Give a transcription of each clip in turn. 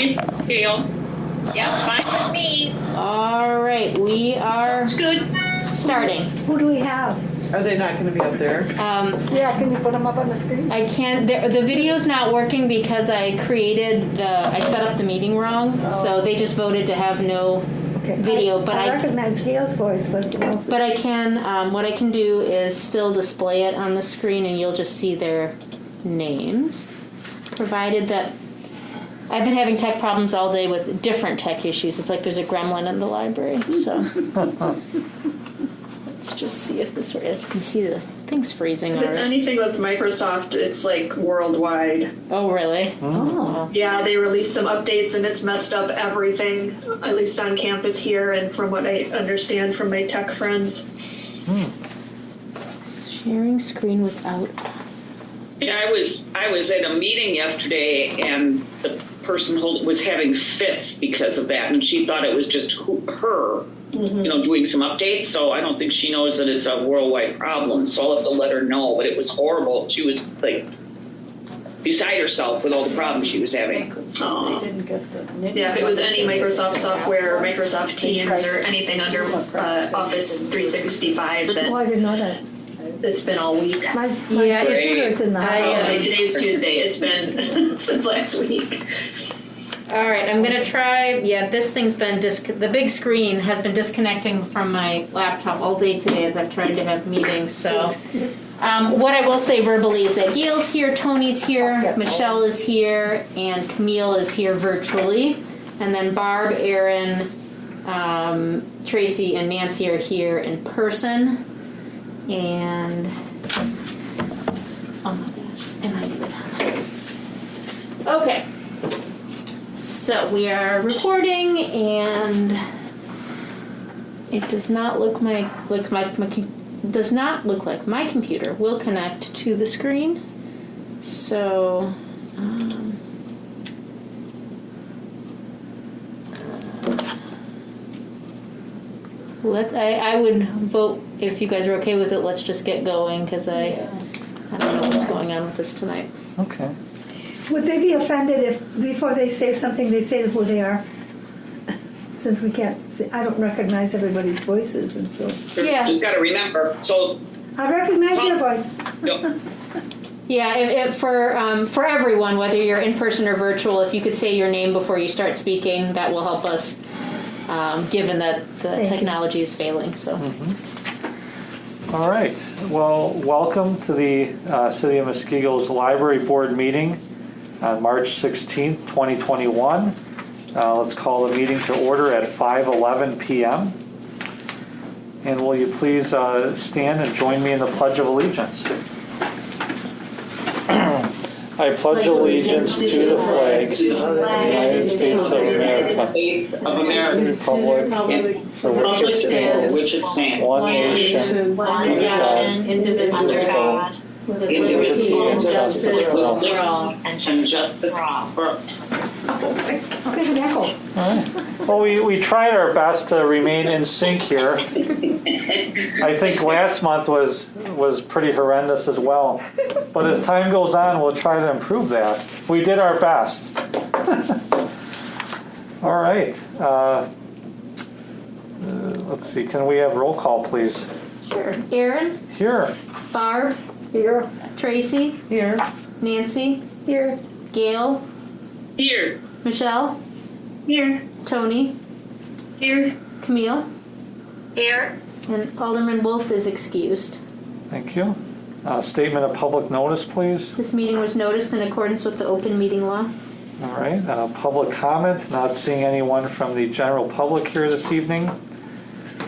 Fine, Gail. Yeah, fine with me. All right, we are It's good. starting. Who do we have? Are they not going to be up there? Yeah, can you put them up on the screen? I can't. The video's not working because I set up the meeting wrong. So they just voted to have no video. I recognize Gail's voice, but who else? But I can. What I can do is still display it on the screen, and you'll just see their names. Provided that I've been having tech problems all day with different tech issues. It's like there's a gremlin in the library. So let's just see if this. You can see the thing's freezing. If it's anything with Microsoft, it's like worldwide. Oh, really? Oh. Yeah, they released some updates and it's messed up everything, at least on campus here, and from what I understand from my tech friends. Sharing screen without. Yeah, I was at a meeting yesterday, and the person was having fits because of that, and she thought it was just her, doing some updates. So I don't think she knows that it's a worldwide problem. So I'll have to let her know. But it was horrible. She was like beside herself with all the problems she was having. They didn't get the Yeah, if it was any Microsoft software or Microsoft Teams or anything under Office 365, Oh, then I didn't know that. it's been all week. My Yeah, it's brother's in the house. Today's Tuesday. It's been since last week. All right, I'm going to try. Yeah, this thing's been the big screen has been disconnecting from my laptop all day today as I've tried to have meetings. So, what I will say verbally is that Gail's here, Tony's here, Michelle is here, and Camille is here virtually. And then Barb, Aaron, Tracy, and Nancy are here in person. And oh my gosh, and I do it. Okay. So we are recording, and it does not look does not look like my computer will connect to the screen. So I would vote if you guys are okay with it. Let's just get going because I don't know what's going on with this tonight. Okay. Would they be offended if before they say something, they say who they are? Since we can't see, I don't recognize everybody's voices, and so. Yeah. Just got to remember. So. I recognize your voice. Yep. Yeah, for everyone, whether you're in person or virtual, if you could say your name before you start speaking, that will help us, given that the technology is failing. So. All right. Well, welcome to the City of Muskego's Library Board meeting on March 16th, 2021. Let's call the meeting to order at 5:11 p.m. And will you please stand and join me in the Pledge of Allegiance? I pledge allegiance to the flag of the United States of America, Republic for which it stands, one nation, under God, indivisible, with liberty and justice for all. And justice for all. Okay, an echo. All right. Well, we tried our best to remain in sync here. I think last month was pretty horrendous as well. But as time goes on, we'll try to improve that. We did our best. All right. Let's see. Can we have roll call, please? Sure. Aaron? Here. Barb? Here. Tracy? Here. Nancy? Here. Gail? Here. Michelle? Here. Tony? Here. Camille? Here. And Alderman Wolf is excused. Thank you. Statement of public notice, please. This meeting was noticed in accordance with the open meeting law. All right. Public comment. Not seeing anyone from the general public here this evening.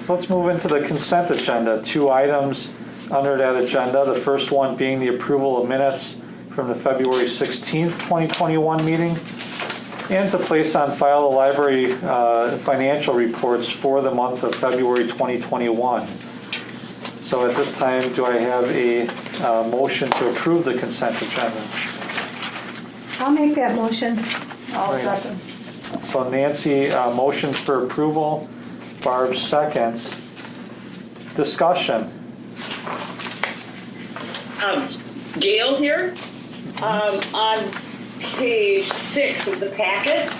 So let's move into the consent agenda. 2 items under that agenda. The first one being the approval of minutes from the February 16th, 2021 meeting, and to place on file the library financial reports for the month of February 2021. So at this time, do I have a motion to approve the consent agenda? I'll make that motion. I'll second. So Nancy motions for approval, Barb seconds. Discussion. Gail here. On page 6 of the packet.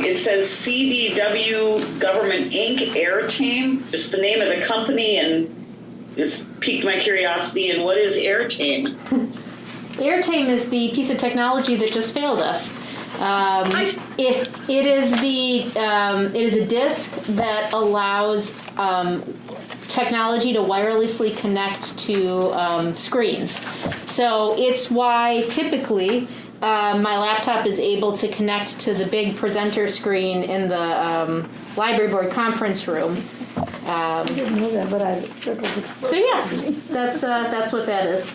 It says CDW Government Inc. Airtame. Just the name of the company, and this piqued my curiosity. And what is Airtame? Airtame is the piece of technology that just failed us. It is a disk that allows technology to wirelessly connect to screens. So it's why typically my laptop is able to connect to the big presenter screen in the library board conference room. I didn't know that, but I circled it. So yeah, that's what that is.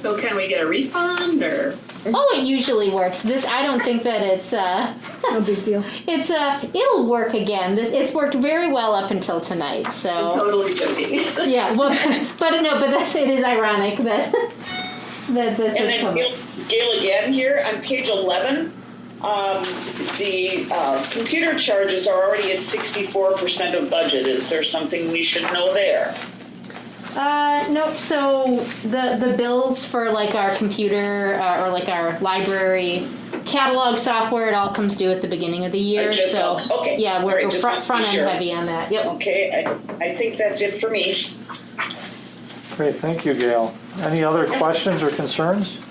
So can we get a refund or? Oh, it usually works. This, I don't think that it's No big deal. it'll work again. It's worked very well up until tonight. I'm So totally joking. yeah, well, but it is ironic that this And has then come. Gail again here on page 11. The computer charges are already at 64% of budget. Is there something we should know there? Nope. So the bills for like our computer or like our library catalog software, it all comes due at the beginning of the year. So okay. yeah, we're Great. Just wanted to be front end sure. heavy on that. Yep. Okay, I think that's it for me. Great, thank you, Gail. Any other questions or concerns?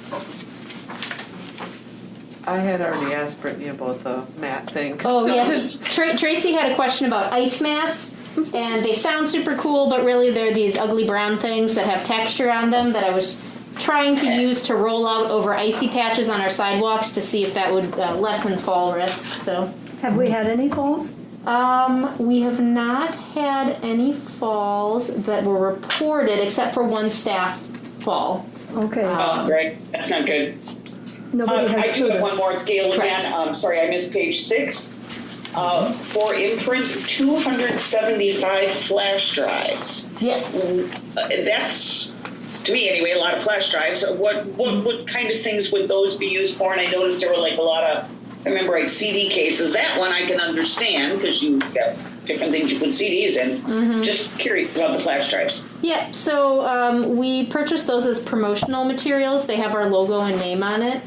I had already asked Brittany about the mat thing. Oh yeah, Tracy had a question about ice mats, and they sound super cool, but really they're these ugly brown things that have texture on them that I was trying to use to roll out over icy patches on our sidewalks to see if that would lessen fall risk. So Have we had any falls? we have not had any falls that were reported, except for one staff fall. Okay. Oh, great. That's not good. Nobody I has do sued have one us. more. It's Gail Correct. again. Sorry, I missed page 6. For imprint, 275 flash drives. Yes. That's, to me anyway, a lot of flash drives. What kind of things would those be used for? And I noticed there were like a lot of, I remember like CD cases. That one I can understand because you got different things you put CDs in. Just curious about the flash drives. Yeah, so we purchased those as promotional materials. They have our logo and name on it.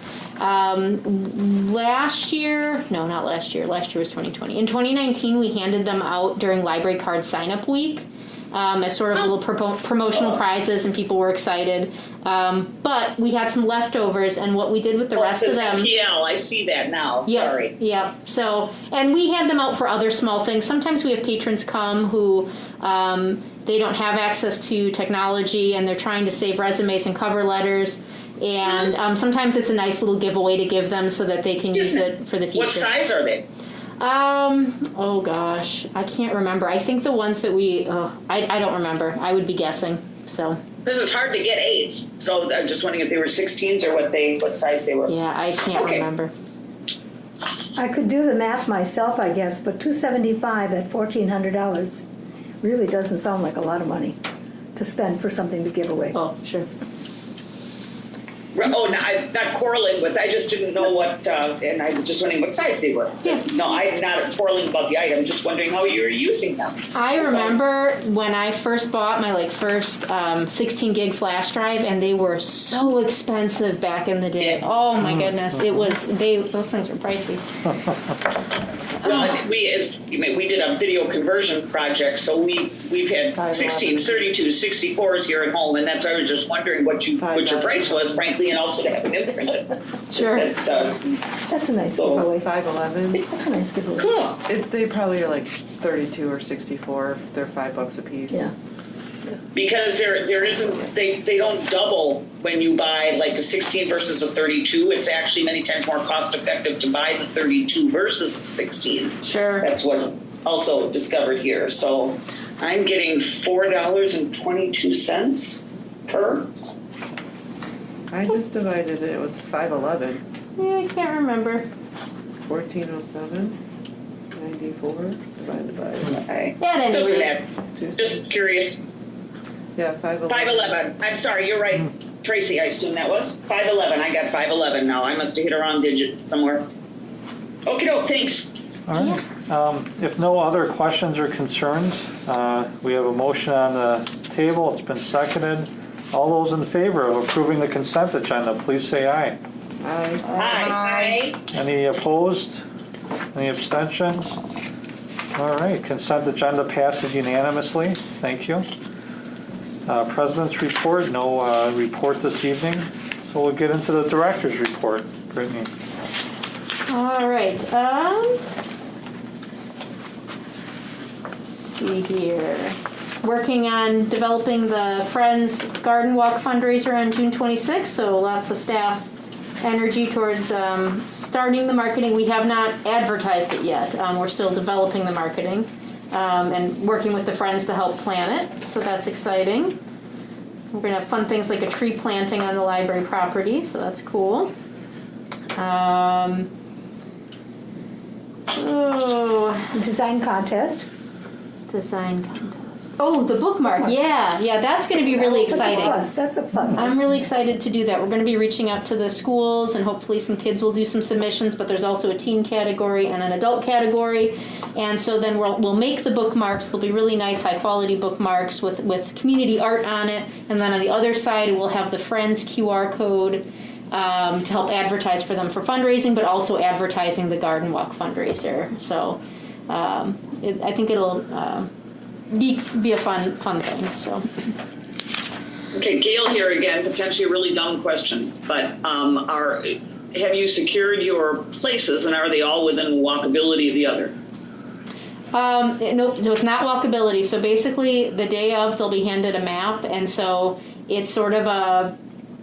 Last year was 2020. In 2019, we handed them out during Library Card Sign-Up Week as sort of little promotional prizes, and people were excited. But we had some leftovers, and what we did with the rest of them... PL, I see that now. Yep, Sorry. Yep. So, and we hand them out for other small things. Sometimes we have patrons come who they don't have access to technology and they're trying to save resumes and cover letters. And sometimes it's a nice little giveaway to give them so that they can use it for the future. What size are they? Oh gosh, I can't remember. I think the ones that I don't remember. I would be guessing. So. This is hard to get 8s, so I'm just wondering if they were 16s or what size they were. Yeah, I can't remember. I could do the math myself, I guess, but $275 at $1,400 really doesn't sound like a lot of money to spend for something to give away. Oh, sure. Oh, no, I'm not quarreling with. I just didn't know what, and I was just wondering what size they were. Yeah. No, I'm not quarreling about the item. Just wondering how you were using them. I remember when I first bought my first 16 gig flash drive, and they were so expensive back in the day. Yeah. Oh my goodness, those things were pricey. Well, we did a video conversion project, so we've had 16s, 32s, 64s here at home, and that's why I was just wondering what your price was, frankly, and also to have them imprinted. Sure. That's a nice giveaway. $5.11. That's a nice giveaway. Cool. They probably are like 32 or 64. They're $5 a piece. Yeah. Because there isn't, they don't double when you buy like a 16 versus a 32. It's actually many times more cost effective to buy the 32 versus the 16. Sure. That's what also discovered here. So I'm getting $4.22 per. I just divided it. It was $5.11. Yeah, I can't remember. 1407. 94 divided by Okay. At any Doesn't rate. matter. Just curious. yeah 511. 511. I'm sorry, you're right. Tracy, I assume that was 511. I got 511 now. I must have hit a wrong digit somewhere. Okay, thanks. All right. If no other questions or concerns, we have a motion on the table. It's been seconded. All those in favor of approving the consent agenda, please say aye. Aye. Any opposed? Any abstentions? All right, consent agenda passes unanimously. Thank you. President's report, no report this evening. So we'll get into the director's report. Brittany. All right. Let's see here. Working on developing the Friends Garden Walk fundraiser on June 26th, so lots of staff energy towards starting the marketing. We have not advertised it yet. We're still developing the marketing and working with the Friends to help plan it, so that's exciting. We're going to have fun things like a tree planting on the library property, so that's cool. Design contest. Design contest. Oh, the bookmark. Yeah, that's going to be really exciting. That's a plus. I'm really excited to do that. We're going to be reaching out to the schools, and hopefully some kids will do some submissions, but there's also a teen category and an adult category. And so then we'll make the bookmarks. They'll be really nice, high-quality bookmarks with community art on it. And then on the other side, we'll have the Friends QR code to help advertise for them for fundraising, but also advertising the Garden Walk fundraiser. So I think it'll be a fun thing. So. Okay, Gail here again, potentially a really dumb question, but have you secured your places, and are they all within walkability of the other? Nope, so it's not walkability. So basically, the day of, they'll be handed a map, and so it's sort of a,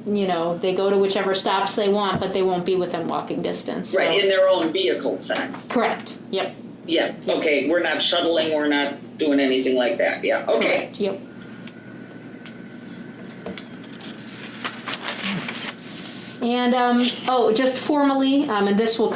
they go to whichever stops they want, but they won't be within walking distance. So. Right, in their own vehicles then? Correct, yep. Yeah, okay, we're not shuttling, we're not doing anything like that, yeah, okay. Correct, yep. And just formally, and this will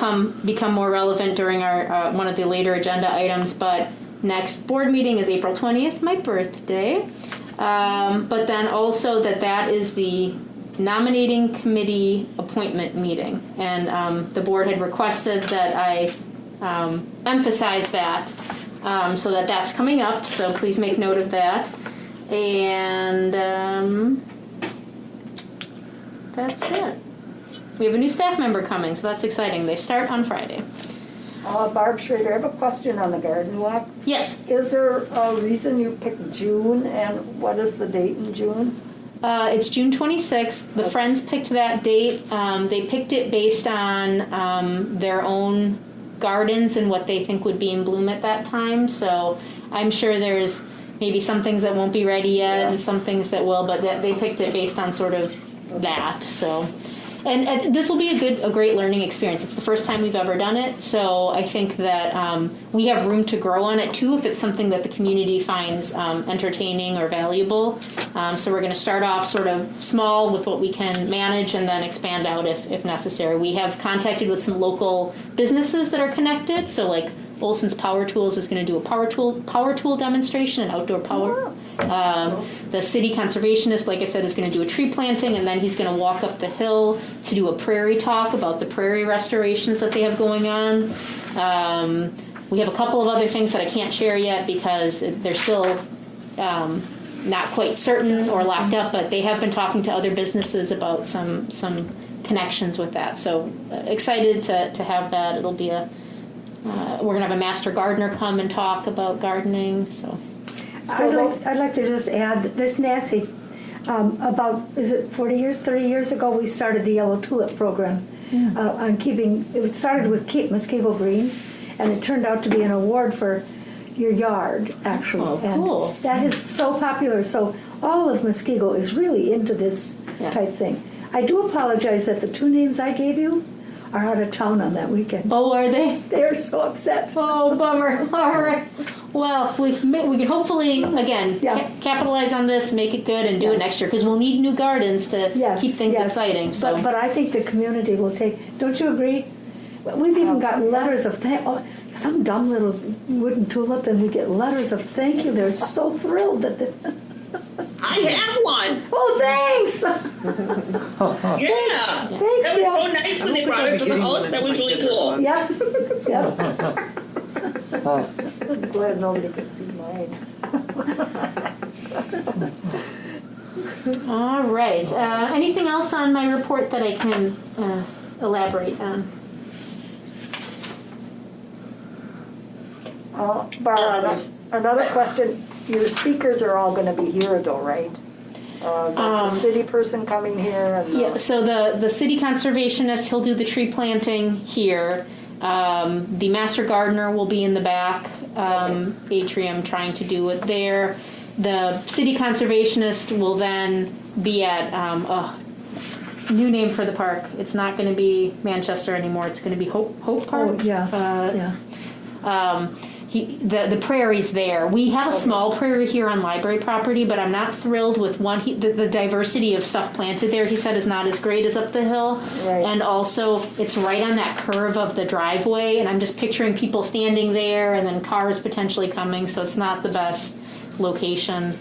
become more relevant during our one of the later agenda items, but next board meeting is April 20th, my birthday. But then also that is the nominating committee appointment meeting, and the board had requested that I emphasize that, so that's coming up. So please make note of that, and that's it. We have a new staff member coming, so that's exciting. They start on Friday. Barb Schrader, I have a question on the garden walk. Yes. Is there a reason you picked June, and what is the date in June? It's June 26th. The Friends picked that date. They picked it based on their own gardens and what they think would be in bloom at that time. So I'm sure there's maybe some things that won't be ready yet and some things that will, but they picked it based on sort of that. So. And this will be a great learning experience. It's the first time we've ever done it, so I think that we have room to grow on it too if it's something that the community finds entertaining or valuable. So we're going to start off sort of small with what we can manage and then expand out if necessary. We have contacted with some local businesses that are connected, so like Olson's Power Tools is going to do a power tool demonstration, an outdoor power. The city conservationist, like I said, is going to do a tree planting, and then he's going to walk up the hill to do a prairie talk about the prairie restorations that they have going on. We have a couple of other things that I can't share yet because they're still not quite certain or locked up, but they have been talking to other businesses about some connections with that. So excited to have that. It'll be we're going to have a master gardener come and talk about gardening. So I'd like to just add that this, Nancy, about, is it 30 years ago, we started the Yellow Tulip program on keeping, it started with Keep Muskego Green, and it turned out to be an award for your yard, actually. Oh, cool. And that is so popular. So all of Muskego is really into this type thing. I do apologize that the two names I gave you are out of town on that weekend. Oh, are they? They're so upset. Oh, bummer. All right. Well, we can hopefully, again, capitalize on this, make it good, and do it next year, because we'll need new gardens to keep things exciting. So. But I think the community will take, don't you agree? We've even got letters of some dumb little wooden tulip, and we get letters of thank you. They're so thrilled that I have one. Oh, thanks. Yeah. Thanks, That was Bill. so nice when they brought it to the house. That was really cool. Yep. I'm glad nobody could see mine. All right. Anything else on my report that I can elaborate on. Barb, another question. Your speakers are all going to be here though, right? The city person coming here and Yeah, so the city conservationist, he'll do the tree planting here. The master gardener will be in the back atrium trying to do it there. The city conservationist will then be at new name for the park. It's not going to be Manchester anymore. It's going to be Hope Park. Oh, yeah. The prairie's there. We have a small prairie here on library property, but I'm not thrilled with the diversity of stuff planted there. He said is not as great as up the hill, Right. and also it's right on that curve of the driveway, and I'm just picturing people standing there and then cars potentially coming, so it's not the best location.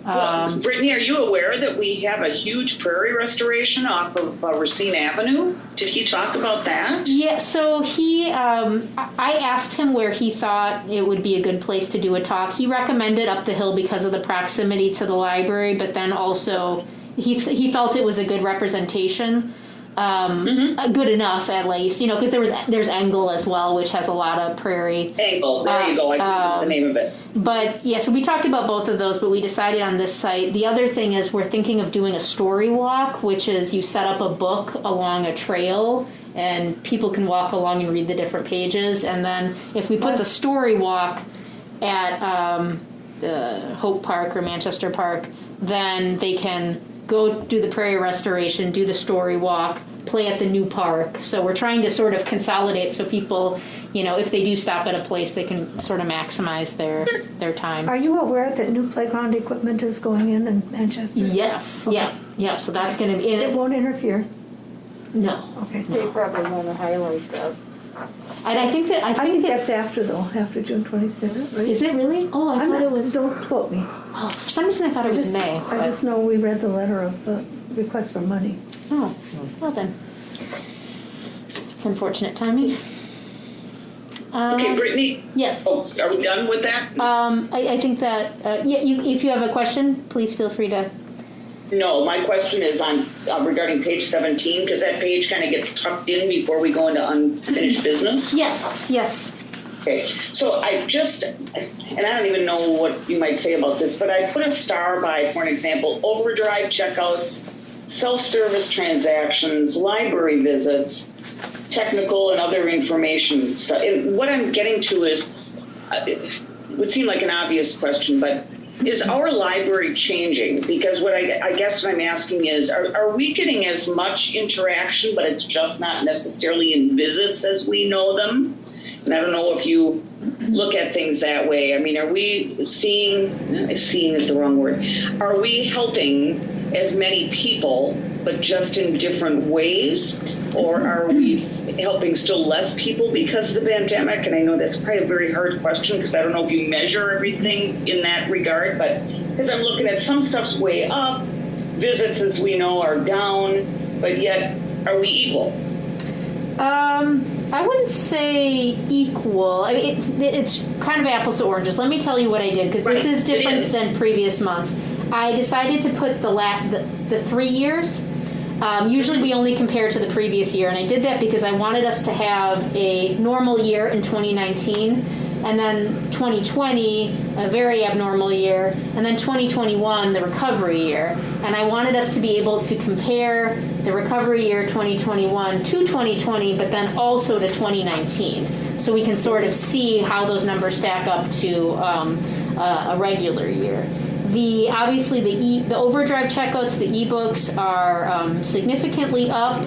Well, Brittany, are you aware that we have a huge prairie restoration off of Racine Avenue? Did he talk about that? Yeah, so I asked him where he thought it would be a good place to do a talk. He recommended up the hill because of the proximity to the library, but then also he felt it was a good representation. Good enough at least, because there's Engel as well, which has a lot of prairie. Engel, there you go. I forgot the name of it. But yeah, so we talked about both of those, but we decided on this site. The other thing is we're thinking of doing a story walk, which is you set up a book along a trail and people can walk along and read the different pages. And then if we put the story walk at Hope Park or Manchester Park, then they can go do the prairie restoration, do the story walk, play at the new park. So we're trying to sort of consolidate so people, if they do stop at a place, they can sort of maximize their time. Are you aware that new playground equipment is going in Manchester? Yes. Okay. Yeah. So that's going to be It won't interfere? No. Okay. they probably want to highlight that. And I think that's after June 26th, right? is it really? Oh, I thought it was. Don't quote me. Oh, for some reason I thought it was May. I just know we read the letter of request for money. Oh, well then. It's unfortunate timing. Okay, Brittany? Yes. Oh, are we done with that? I think that, if you have a question, please feel free to. No, my question is on regarding page 17, because that page kind of gets tucked in before we go into unfinished business. Yes. Okay, so I don't even know what you might say about this, but I put a star by, for an example, overdrive checkouts, self-service transactions, library visits, technical and other information stuff. And what I'm getting to is, it would seem like an obvious question, but is our library changing? Because what I guess what I'm asking is, are we getting as much interaction, but it's just not necessarily in visits as we know them? And I don't know if you look at things that way. I mean, are we seeing is the wrong word. Are we helping as many people, but just in different ways? Or are we helping still less people because of the pandemic? And I know that's probably a very hard question because I don't know if you measure everything in that regard, but because I'm looking at some stuff's way up, visits, as we know, are down, but yet are we equal? I wouldn't say equal. I mean, it's kind of apples to oranges. Let me tell you what I did, because this is different than previous months. I decided to put the 3 years. Usually we only compare to the previous year, and I did that because I wanted us to have a normal year in 2019, and then 2020, a very abnormal year, and then 2021, the recovery year. And I wanted us to be able to compare the recovery year 2021 to 2020, but then also to 2019, so we can sort of see how those numbers stack up to a regular year. Obviously the overdrive checkouts, the ebooks are significantly up,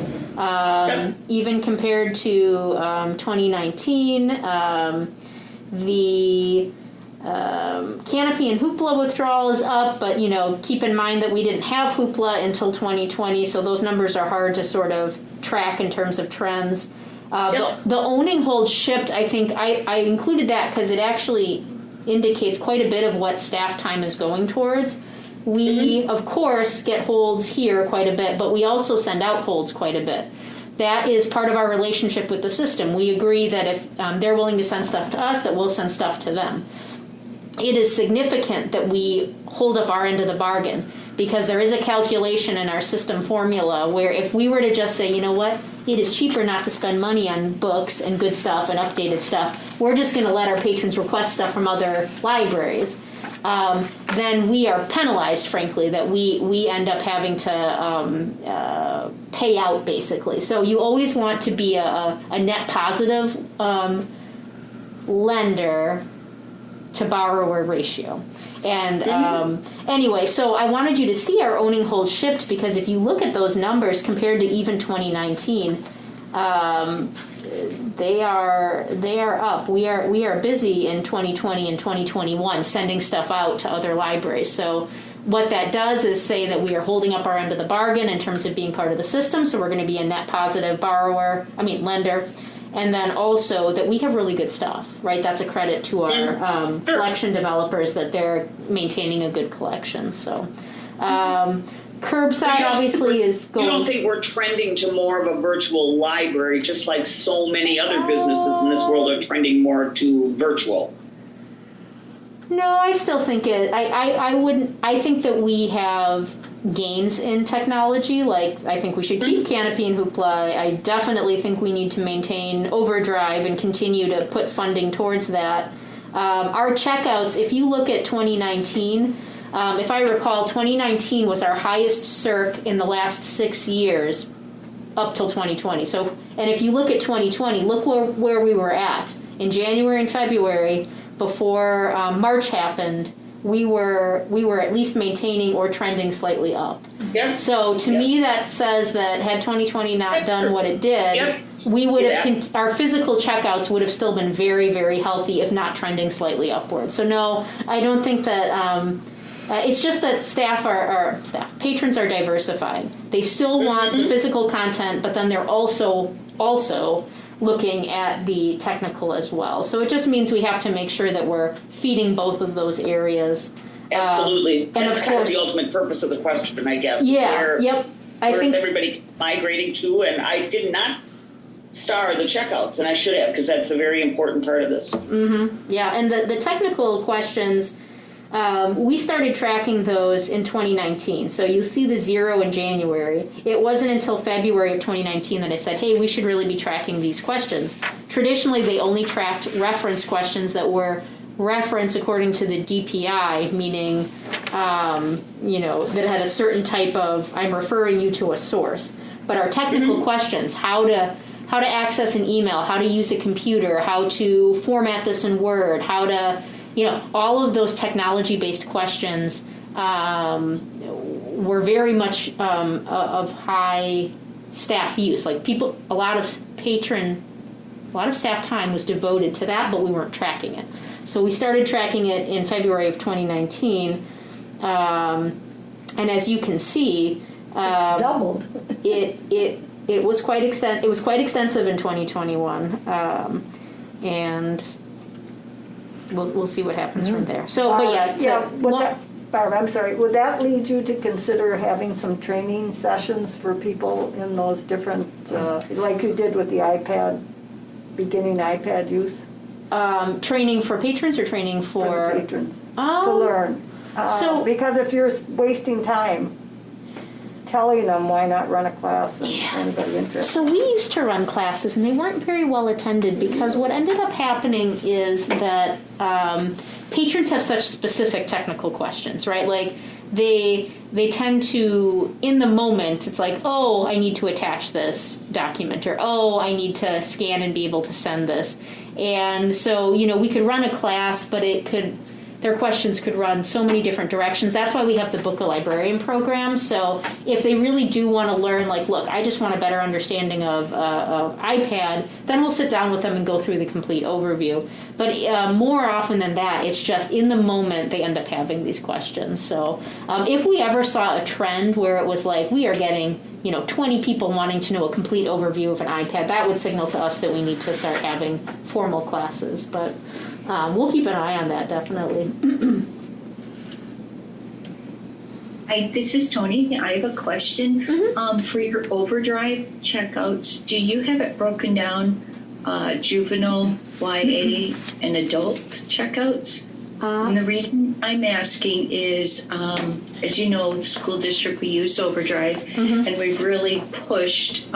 even compared to 2019. The Canopy and Hoopla withdrawal is up, but keep in mind that we didn't have Hoopla until 2020, so those numbers are hard to sort of track in terms of trends. The owning holds shipped, I think I included that because it actually indicates quite a bit of what staff time is going towards. We, of course, get holds here quite a bit, but we also send out holds quite a bit. That is part of our relationship with the system. We agree that if they're willing to send stuff to us, that we'll send stuff to them. It is significant that we hold up our end of the bargain, because there is a calculation in our system formula where if we were to just say, you know what, it is cheaper not to spend money on books and good stuff and updated stuff. We're just going to let our patrons request stuff from other libraries. Then we are penalized, frankly, that we end up having to pay out, basically. So you always want to be a net positive lender to borrower ratio. And anyway, so I wanted you to see our owning hold shipped, because if you look at those numbers compared to even 2019, they are up. We are busy in 2020 and 2021 sending stuff out to other libraries. So what that does is say that we are holding up our end of the bargain in terms of being part of the system. So we're going to be a net positive lender. And then also that we have really good stuff, right? That's a credit to our collection developers that they're maintaining a good collection. So curbside obviously is going. You don't think we're trending to more of a virtual library, just like so many other businesses in this world are trending more to virtual? No, I still think it. I wouldn't. I think that we have gains in technology. Like, I think we should keep Canopy and Hoopla. I definitely think we need to maintain Overdrive and continue to put funding towards that. Our checkouts, if you look at 2019, if I recall, 2019 was our highest CIRC in the last 6 years up till 2020. So, and if you look at 2020, look where we were at. In January and February, before March happened, we were at least maintaining or trending slightly up. Yep. So to me, that says that had 2020 not done what it did, we would have our physical checkouts would have still been very, very healthy, if not trending slightly upward. So no, I don't think that. It's just that patrons are diversified. They still want the physical content, but then they're also looking at the technical as well. So it just means we have to make sure that we're feeding both of those areas. Absolutely. And that's of kind course, of the ultimate purpose of the question, I guess. Yeah, I think everybody migrating to, and I did not star the checkouts, and I should have, because that's a very important part of this. Mm-hmm. Yeah, and the technical questions, we started tracking those in 2019. So you see the 0 in January. It wasn't until February of 2019 that I said, hey, we should really be tracking these questions. Traditionally, they only tracked reference questions that were referenced according to the DPI, meaning, that had a certain type of, I'm referring you to a source. But our technical questions, how to access an email, how to use a computer, how to format this in Word, how to... all of those technology-based questions were very much of high staff use. Like a lot of staff time was devoted to that, but we weren't tracking it. So we started tracking it in February of 2019, and as you can see, it's doubled. It was quite extensive in 2021, and. We'll see what happens from there. So, Barb, I'm sorry. Would that lead you to consider having some training sessions for people in those different, like you did with the iPad, beginning iPad use? Training for patrons or training for patrons to learn. Because if you're wasting time telling them why not run a class and anybody interested. So we used to run classes and they weren't very well attended, because what ended up happening is that patrons have such specific technical questions, right? Like they tend to, in the moment, it's like, oh, I need to attach this document, or oh, I need to scan and be able to send this. And so, we could run a class, but their questions could run so many different directions. That's why we have the Book a Librarian program. So if they really do want to learn, like, look, I just want a better understanding of iPad, then we'll sit down with them and go through the complete overview. But more often than that, it's just in the moment they end up having these questions. So if we ever saw a trend where it was like, we are getting 20 people wanting to know a complete overview of an iPad, that would signal to us that we need to start having formal classes. But we'll keep an eye on that, definitely. Hi, this is Tony. I have a question. For your Overdrive checkouts, do you have it broken down juvenile, YA, and adult checkouts? And the reason I'm asking is, as you know, the school district, we use Overdrive, and we've really pushed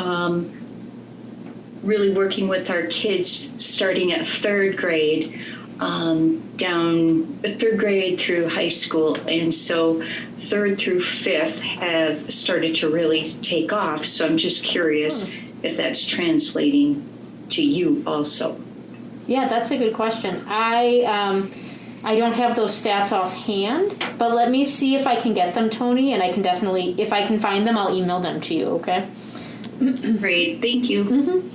really working with our kids starting at third grade, down third grade through high school. And so third through fifth have started to really take off. So I'm just curious if that's translating to you also. Yeah, that's a good question. I don't have those stats offhand, but let me see if I can get them, Tony, and I can definitely, if I can find them, I'll email them to you, okay? Great, thank you. Mm-hmm.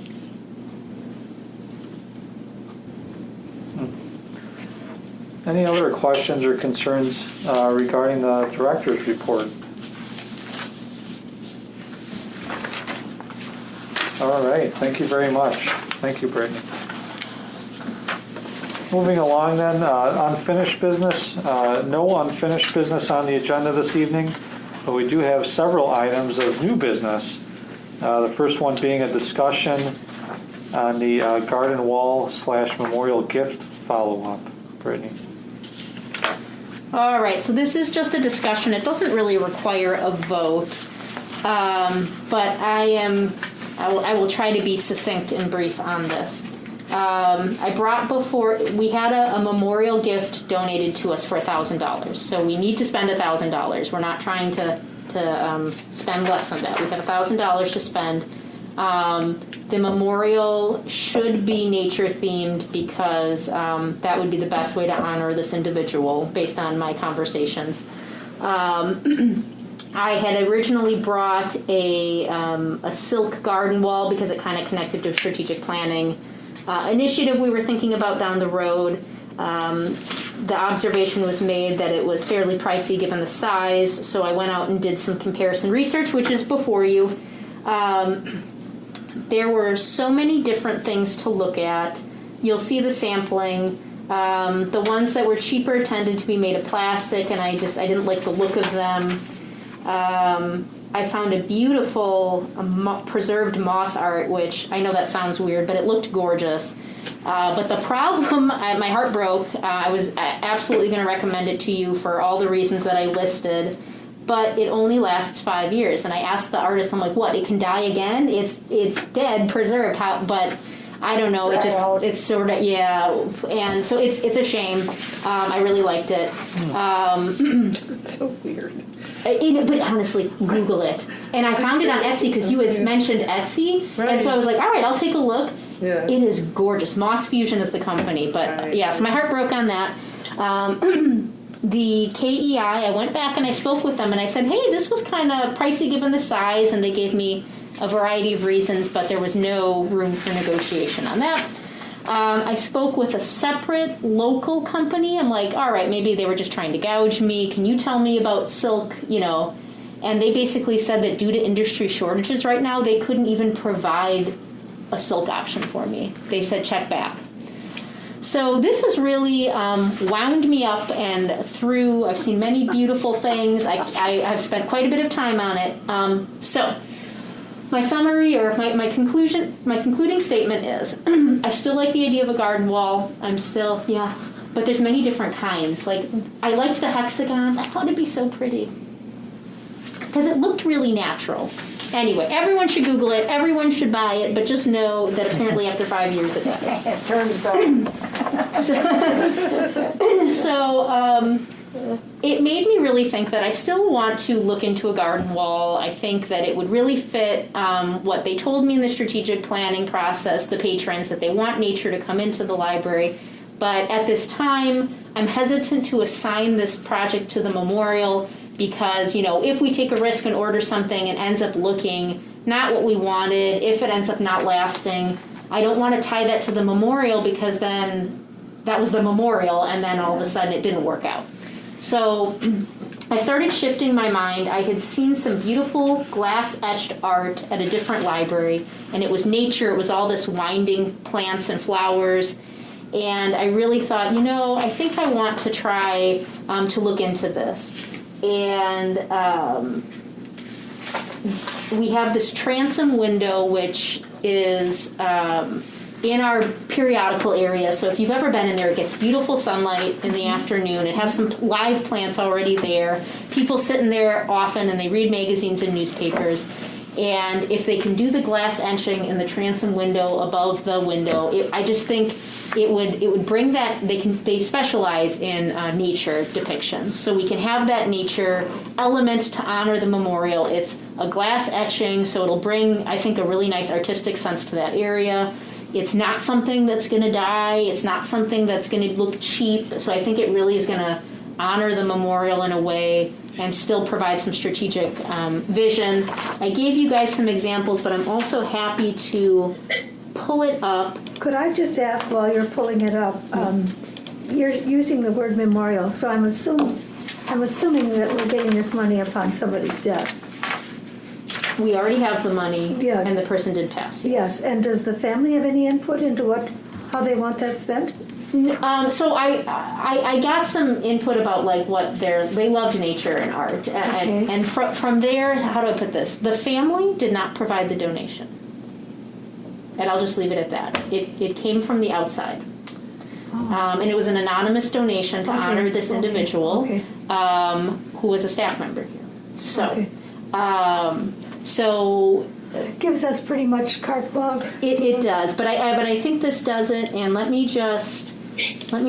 Any other questions or concerns regarding the director's report? All right, thank you very much. Thank you, Brittany. Moving along then, unfinished business. No unfinished business on the agenda this evening, but we do have several items of new business. The first one being a discussion on the garden wall / memorial gift follow-up. Brittany. All right, so this is just a discussion. It doesn't really require a vote, but I will try to be succinct and brief on this. I brought before, we had a memorial gift donated to us for $1,000. So we need to spend $1,000. We're not trying to spend less than that. We have $1,000 to spend. The memorial should be nature themed because that would be the best way to honor this individual based on my conversations. I had originally brought a silk garden wall because it kind of connected to strategic planning initiative we were thinking about down the road. The observation was made that it was fairly pricey given the size, so I went out and did some comparison research, which is before you. There were so many different things to look at. You'll see the sampling. The ones that were cheaper tended to be made of plastic, and I didn't like the look of them. I found a beautiful preserved moss art, which I know that sounds weird, but it looked gorgeous. But the problem, my heart broke. I was absolutely going to recommend it to you for all the reasons that I listed, but it only lasts 5 years. And I asked the artist, I'm like, what? It can die again? It's dead, preserved. How? But I don't know. It's sort of, yeah. And so it's a shame. I really liked it. It's so weird. But honestly, Google it. And I found it on Etsy because you had mentioned Etsy. Right. And so I was like, all right, I'll take a look. Yeah. It is gorgeous. Moss Fusion is the company. But yes, my heart broke on that. The KEI, I went back and I spoke with them and I said, hey, this was kind of pricey given the size. And they gave me a variety of reasons, but there was no room for negotiation on that. I spoke with a separate local company. I'm like, all right, maybe they were just trying to gouge me. Can you tell me about silk, And they basically said that due to industry shortages right now, they couldn't even provide a silk option for me. They said check back. So this has really wound me up and through. I've seen many beautiful things. I've spent quite a bit of time on it. So my summary or my concluding statement is I still like the idea of a garden wall. But there's many different kinds. Like, I liked the hexagons. I thought it'd be so pretty because it looked really natural. Anyway, everyone should Google it. Everyone should buy it, but just know that apparently after 5 years it does. It turns dark. So it made me really think that I still want to look into a garden wall. I think that it would really fit what they told me in the strategic planning process, the patrons, that they want nature to come into the library. But at this time, I'm hesitant to assign this project to the memorial because, if we take a risk and order something and ends up looking not what we wanted, if it ends up not lasting, I don't want to tie that to the memorial because then that was the memorial and then all of a sudden it didn't work out. So I started shifting my mind. I had seen some beautiful glass-etched art at a different library, and it was nature. It was all this winding plants and flowers. And I really thought, I think I want to try to look into this. And we have this transom window, which is in our periodical area. So if you've ever been in there, it gets beautiful sunlight in the afternoon. It has some live plants already there. People sit in there often, and they read magazines and newspapers. And if they can do the glass etching in the transom window above the window, I just think it would bring that. They specialize in nature depictions, so we can have that nature element to honor the memorial. It's a glass etching, so it'll bring, I think, a really nice artistic sense to that area. It's not something that's going to die. It's not something that's going to look cheap. So I think it really is going to honor the memorial in a way and still provide some strategic vision. I gave you guys some examples, but I'm also happy to pull it up. Could I just ask while you're pulling it up, you're using the word memorial, so I'm assuming that we're getting this money upon somebody's death. We already have the money, Yeah. and the person did pass. Yes, and does the family have any input into how they want that spent? So I got some input about like what they loved nature and art, and from there, how do I put this? The family did not provide the donation, and I'll just leave it at that. It came from the outside, and it was an anonymous donation to honor this individual who was a staff member here. So. Gives us pretty much carte blanche. It does, but I think this does it. And let me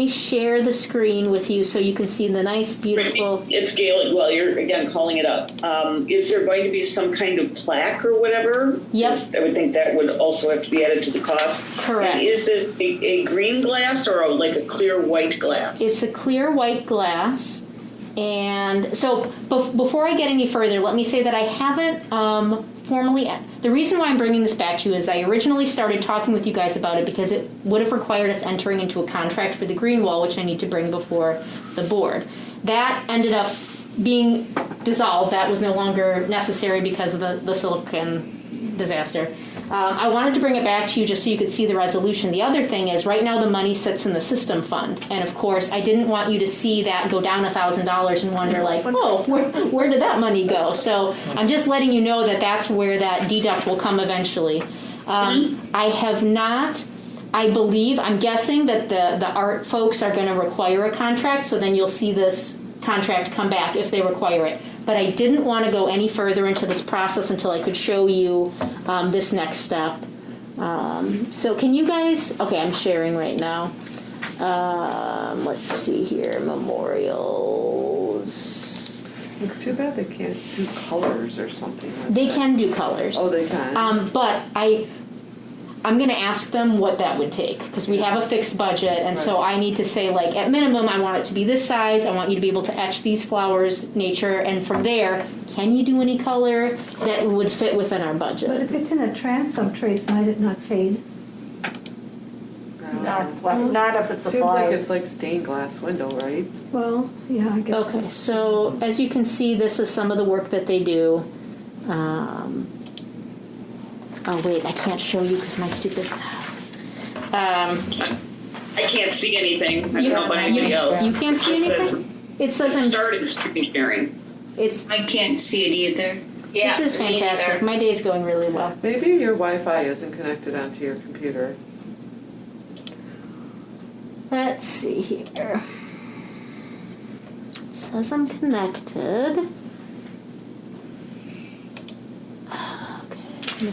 share the screen with you so you can see the nice, beautiful. It's Gail. Well, you're again calling it up. Is there going to be some kind of plaque or whatever? Yep. I would think that would also have to be added to the cost. Correct. And is this a green glass or like a clear white glass? It's a clear white glass. And so before I get any further, let me say that I haven't formally. The reason why I'm bringing this back to you is I originally started talking with you guys about it because it would have required us entering into a contract for the green wall, which I need to bring before the board. That ended up being dissolved. That was no longer necessary because of the silicon disaster. I wanted to bring it back to you just so you could see the resolution. The other thing is right now the money sits in the system fund. And of course, I didn't want you to see that go down $1,000 and wonder like, oh, where did that money go? So I'm just letting you know that that's where that deduct will come eventually. I have not, I'm guessing that the art folks are going to require a contract. So then you'll see this contract come back if they require it. But I didn't want to go any further into this process until I could show you this next step. So can you guys, okay, I'm sharing right now. Let's see here, memorials. It's too bad they can't do colors or something like They that. can do colors. Oh, they can? But I'm going to ask them what that would take because we have a fixed budget, and so I need to say, like, at minimum, I want it to be this size. I want you to be able to etch these flowers, nature, and from there, can you do any color that would fit within our budget? But if it's in a transom trace, might it not fade? Not if it's a Seems like blind. it's like stained glass window, right? Well, yeah, I guess. Okay, so as you can see, this is some of the work that they do. Oh, wait, I can't show you because my stupid... I can't see anything. I don't know about anybody else. You can't see anything? It says I'm... starting screen sharing. I can't see it either. Yeah, This is me fantastic. neither. My day's going really well. Maybe your Wi-Fi isn't connected onto your computer. Let's see here. It says I'm connected. Okay,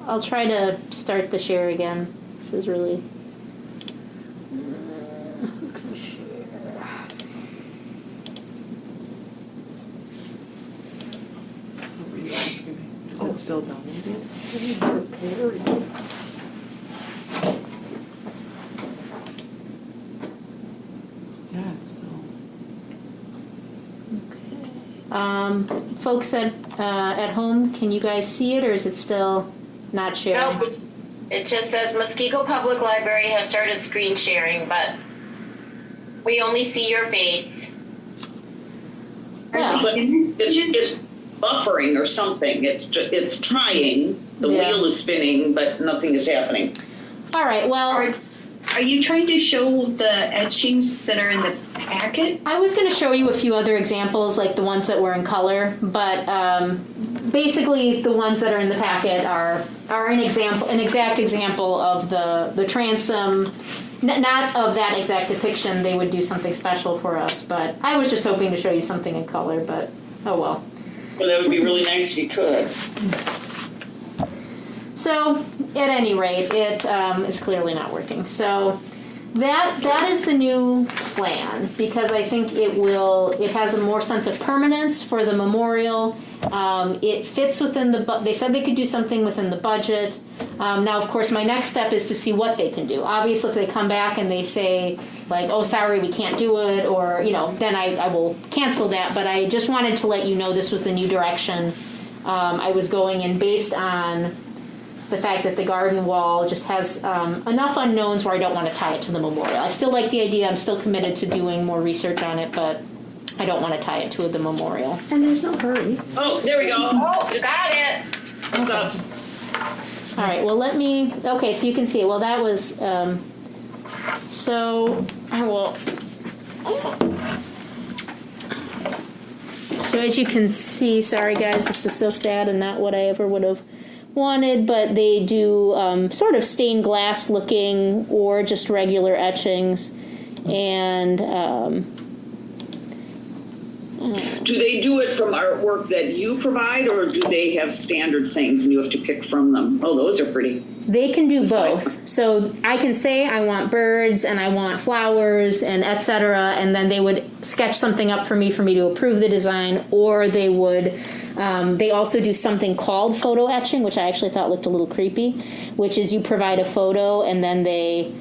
I'll try to start the share again. This is really... Who can share? What were you asking me? Is it still downloading? Yeah, it's still. Folks at home, can you guys see it, or is it still not sharing? Nope. It just says Muskego Public Library has started screen sharing, but we only see your face. Well, But it's buffering or something. It's trying. The Yeah. wheel is spinning, but nothing is happening. all right, well... Are you trying to show the etchings that are in the packet? I was going to show you a few other examples, like the ones that were in color, but basically the ones that are in the packet are an exact example of the transom. Not of that exact depiction. They would do something special for us, but I was just hoping to show you something in color. But oh well. Well, that would be really nice if you could. So, at any rate, it is clearly not working. So, that is the new plan, because I think it has a more sense of permanence for the memorial. It fits within they said they could do something within the budget. Now, of course, my next step is to see what they can do. Obviously, if they come back and they say, like, oh, sorry, we can't do it, or, then I will cancel that. But I just wanted to let you know this was the new direction I was going in, based on the fact that the garden wall just has enough unknowns where I don't want to tie it to the memorial. I still like the idea. I'm still committed to doing more research on it, but I don't want to tie it to the memorial. And there's no hurry. Oh, there we go. Oh, you got it. What's up? All right, well, okay, so you can see, well, that was, so as you can see, sorry guys, this is so sad and not what I ever would have wanted, but they do sort of stained glass looking or just regular etchings, and Do they do it from artwork that you provide, or do they have standard things and you have to pick from them? Oh, those are pretty. they can do both. So I can say I want birds and I want flowers and etc., and then they would sketch something up for me to approve the design, or they would they also do something called photo etching, which I actually thought looked a little creepy, which is you provide a photo and then they...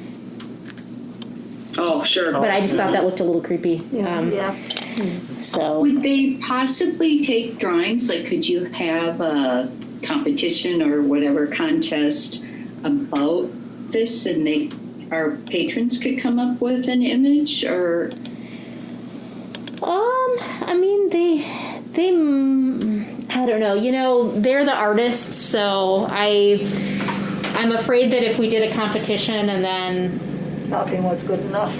Oh, sure. But I just thought that looked a little creepy. Yeah. So Would they possibly take drawings? Like, could you have a competition or whatever contest about this, and our patrons could come up with an image? Or I mean, they I don't know. They're the artists, so I'm afraid that if we did a competition and then Copying what's good enough.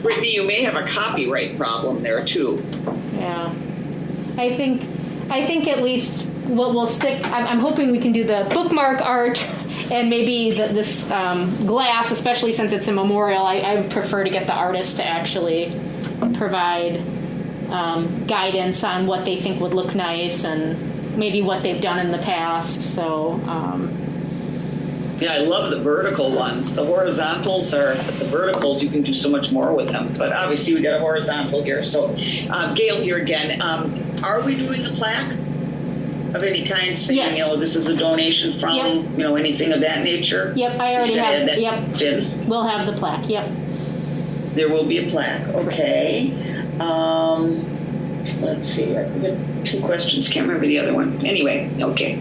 Brittany, you may have a copyright problem there too. Yeah, I think at least what we'll stick. I'm hoping we can do the bookmark art and maybe this glass, especially since it's a memorial. I would prefer to get the artist to actually provide guidance on what they think would look nice and maybe what they've done in the past. So. Yeah, I love the vertical ones. The horizontals the verticals, you can do so much more with them. But obviously we got a horizontal here. So Gail here again. Are we doing a plaque of any kind saying, Yes. this is a donation from, Yep. anything of that nature? Yep, I already Should have. add that Yep, in? we'll have the plaque. Yep. There will be a plaque. Okay. Let's see. I got 2 questions. Can't remember the other one. Anyway, okay.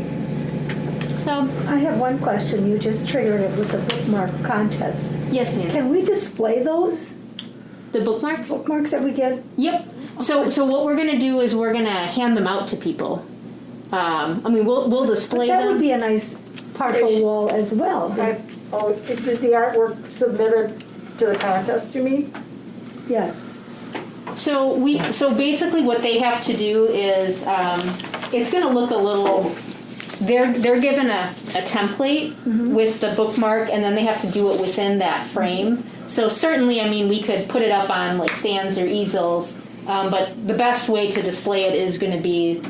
So I have one question. You just triggered it with the bookmark contest. yes, Nancy. Can we display those The bookmarks? bookmarks that we get? Yep. So what we're going to do is we're going to hand them out to people. We'll display That them. would be a nice partial wall as well. Is the artwork submitted to the contest, you mean? Yes. So basically what they have to do is it's going to look a little. They're given a template with the bookmark, and then they have to do it within that frame. So certainly, we could put it up on like stands or easels, but the best way to display it is going to be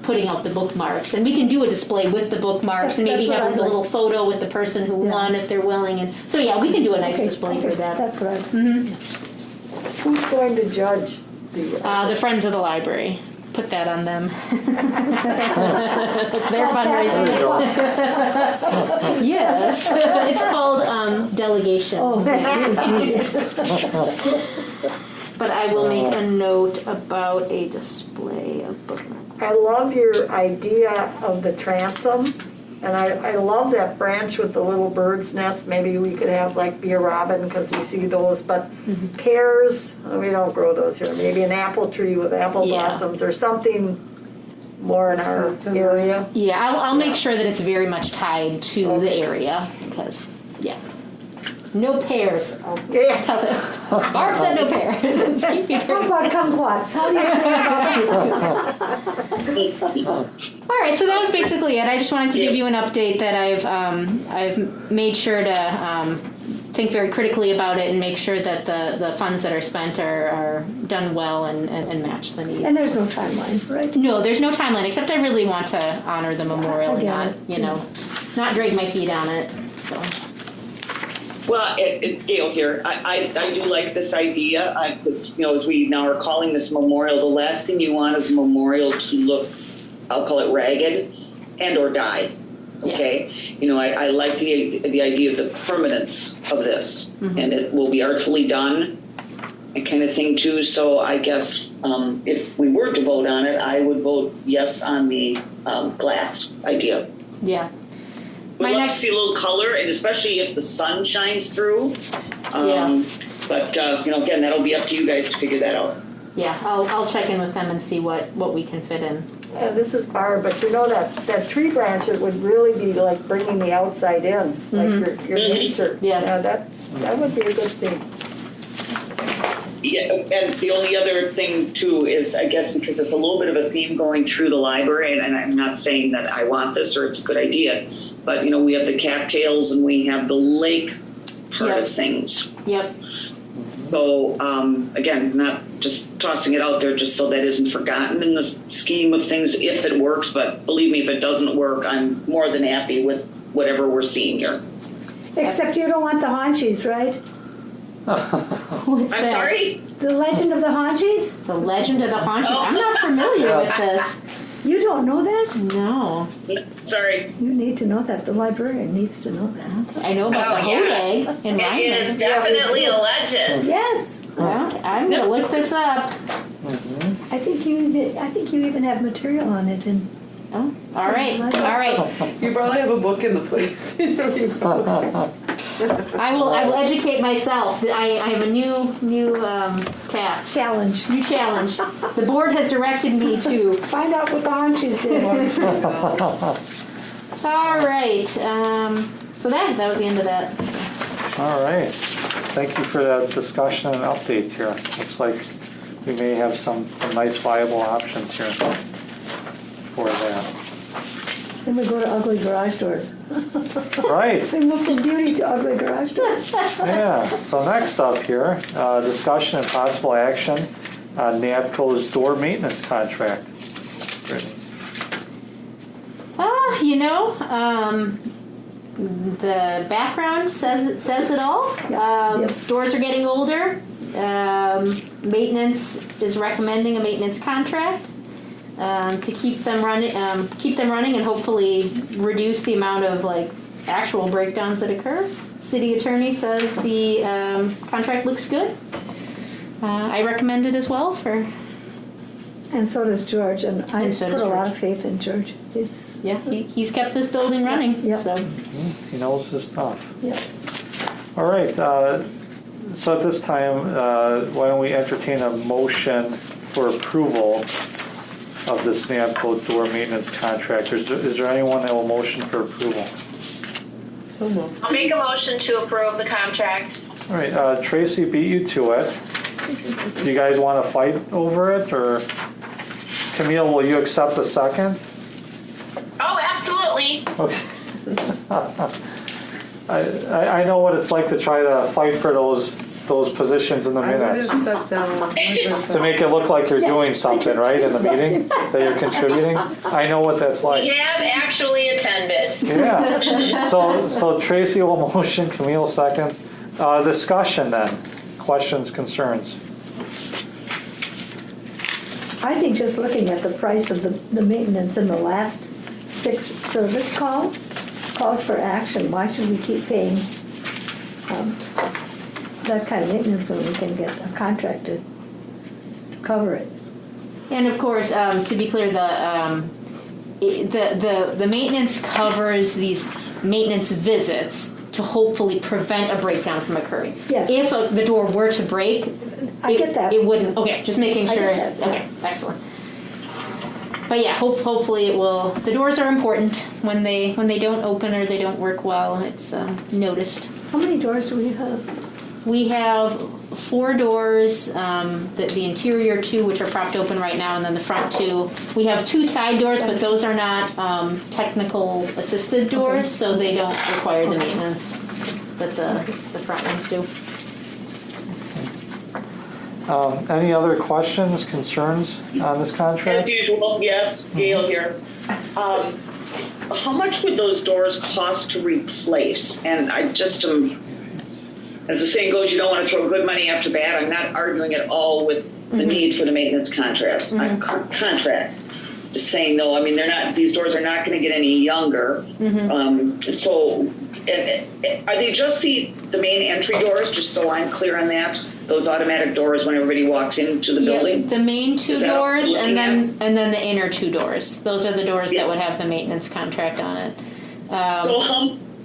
putting out the bookmarks. And we can do a display with the bookmarks and maybe That's what have I'd a like. little photo with the person who won if they're willing. And so yeah, we can do a nice display for that. That's what I was. Who's going to judge The Friends of the Library. Put that on them. It's their fundraiser. Yes. It's called delegation. Oh, excuse me. But I will make a note about a display of bookmarks. I love your idea of the transom, and I love that branch with the little bird's nest. Maybe we could have be a robin, because we see those, but pears, we don't grow those here. Maybe an apple tree with apple blossoms or something more in our area. Yeah, I'll make sure that it's very much tied to the area, because, no pears. Yeah. Barb said no pears. Keep your How pears. about kumquats? How do you feel about All right, so that was basically it. I just wanted to give you an update that I've made sure to think very critically about it and make sure that the funds that are spent are done well and match the needs. And there's no timeline, right? No, there's no timeline, except I really want to honor the memorial I and get not, it. not drag my feet on it. So, Well, Gail here. I do like this idea because, as we now are calling this memorial, the last thing you want is a memorial to look, I'll call it ragged and or die. Okay? Yes. I like the idea of the permanence of this, and it will be artfully done and kind of thing too. So I guess if we were to vote on it, I would vote yes on the glass idea. yeah. We'd love to see a little color, and especially if the sun shines through. Yeah. But, again, that'll be up to you guys to figure that out. Yeah, I'll check in with them and see what we can fit in. Yeah, this is Barb, but that tree branch, it would really be like bringing the outside in, like your nature. Yeah. That would be a good thing. Yeah, and the only other thing, too, is I guess because it's a little bit of a theme going through the library, and I'm not saying that I want this or it's a good idea, but, we have the cattails and we have the lake part of things. Yep. So, again, not just tossing it out there just so that isn't forgotten in the scheme of things if it works, but believe me, if it doesn't work, I'm more than happy with whatever we're seeing here. Except you don't want the haunchies, right? What's I'm that? sorry? The legend of the haunchies? The Legend of the Haunches. I'm not familiar with this. You don't know that? No. Sorry. You need to know that. The librarian needs to know that. I know about the Hodag in It is Rhineland. definitely a legend. Yes. Well, I'm going to look this up. I think you even have material on it. And Oh, all right. All right. You probably have a book in the place. I will educate myself. I have a new task. challenge. New challenge. The board has directed me to. Find out what the haunchies did. All right. So that was the end of that. All right. Thank you for that discussion and update here. Looks like we may have some nice viable options here for that. Then we go to ugly garage doors. Right. We move from beauty to ugly garage doors. Yeah. So next up here, discussion and possible action on NABCO's door maintenance contract. Brittany. The background says it all. Yep. Doors are getting older. Maintenance is recommending a maintenance contract to keep them running, and hopefully reduce the amount of actual breakdowns that occur. City attorney says the contract looks good. I recommend it as well And so does George. And I And so put does a lot George. of faith in George. He's kept this building running. Yep. So He knows his stuff. Yeah. All right. So at this time, why don't we entertain a motion for approval of this NABCO door maintenance contract? Is there anyone that will motion for approval? So moved. I'll make a motion to approve the contract. All right. Tracy beat you to it. Do you guys want to fight over it, or Camille, will you accept the second? Oh, absolutely. Okay. I know what it's like to try to fight for those positions in the I would have minutes. stepped down. To make it look like you're doing something, right, in the meeting, that you're contributing. I know what that's We like. have actually attended. Yeah. So Tracy will motion, Camille seconds. Discussion then. Questions, concerns? I think just looking at the price of the maintenance in the last 6 service calls for action. Why should we keep paying that kind of maintenance when we can get a contract to cover it? And of course, to be clear, the maintenance covers these maintenance visits to hopefully prevent a breakdown from occurring. Yes. If the door were to break, I get that. It wouldn't. Okay, just making I sure. get that. Okay, excellent. But yeah, hopefully it will. The doors are important. When they don't open or they don't work well, it's noticed. How many doors do we have? We have 4 doors, the interior 2, which are propped open right now, and then the front 2. We have 2 side doors, but those are not technical assisted doors, so they don't require the maintenance. but the front ones do. Any other questions, concerns on this As contract? usual, yes, Gail here. How much would those doors cost to replace? And I just am, as the saying goes, you don't want to throw good money after bad. I'm not arguing at all with the need for the maintenance contract. Just saying though, I mean, these doors are not going to get any younger. So are they just the main entry doors, just so I'm clear on that? Those automatic doors when everybody walks into the building? Yeah, the main two Is that what doors we're and looking then the inner two doors. Those are the doors that would have the maintenance contract on it. So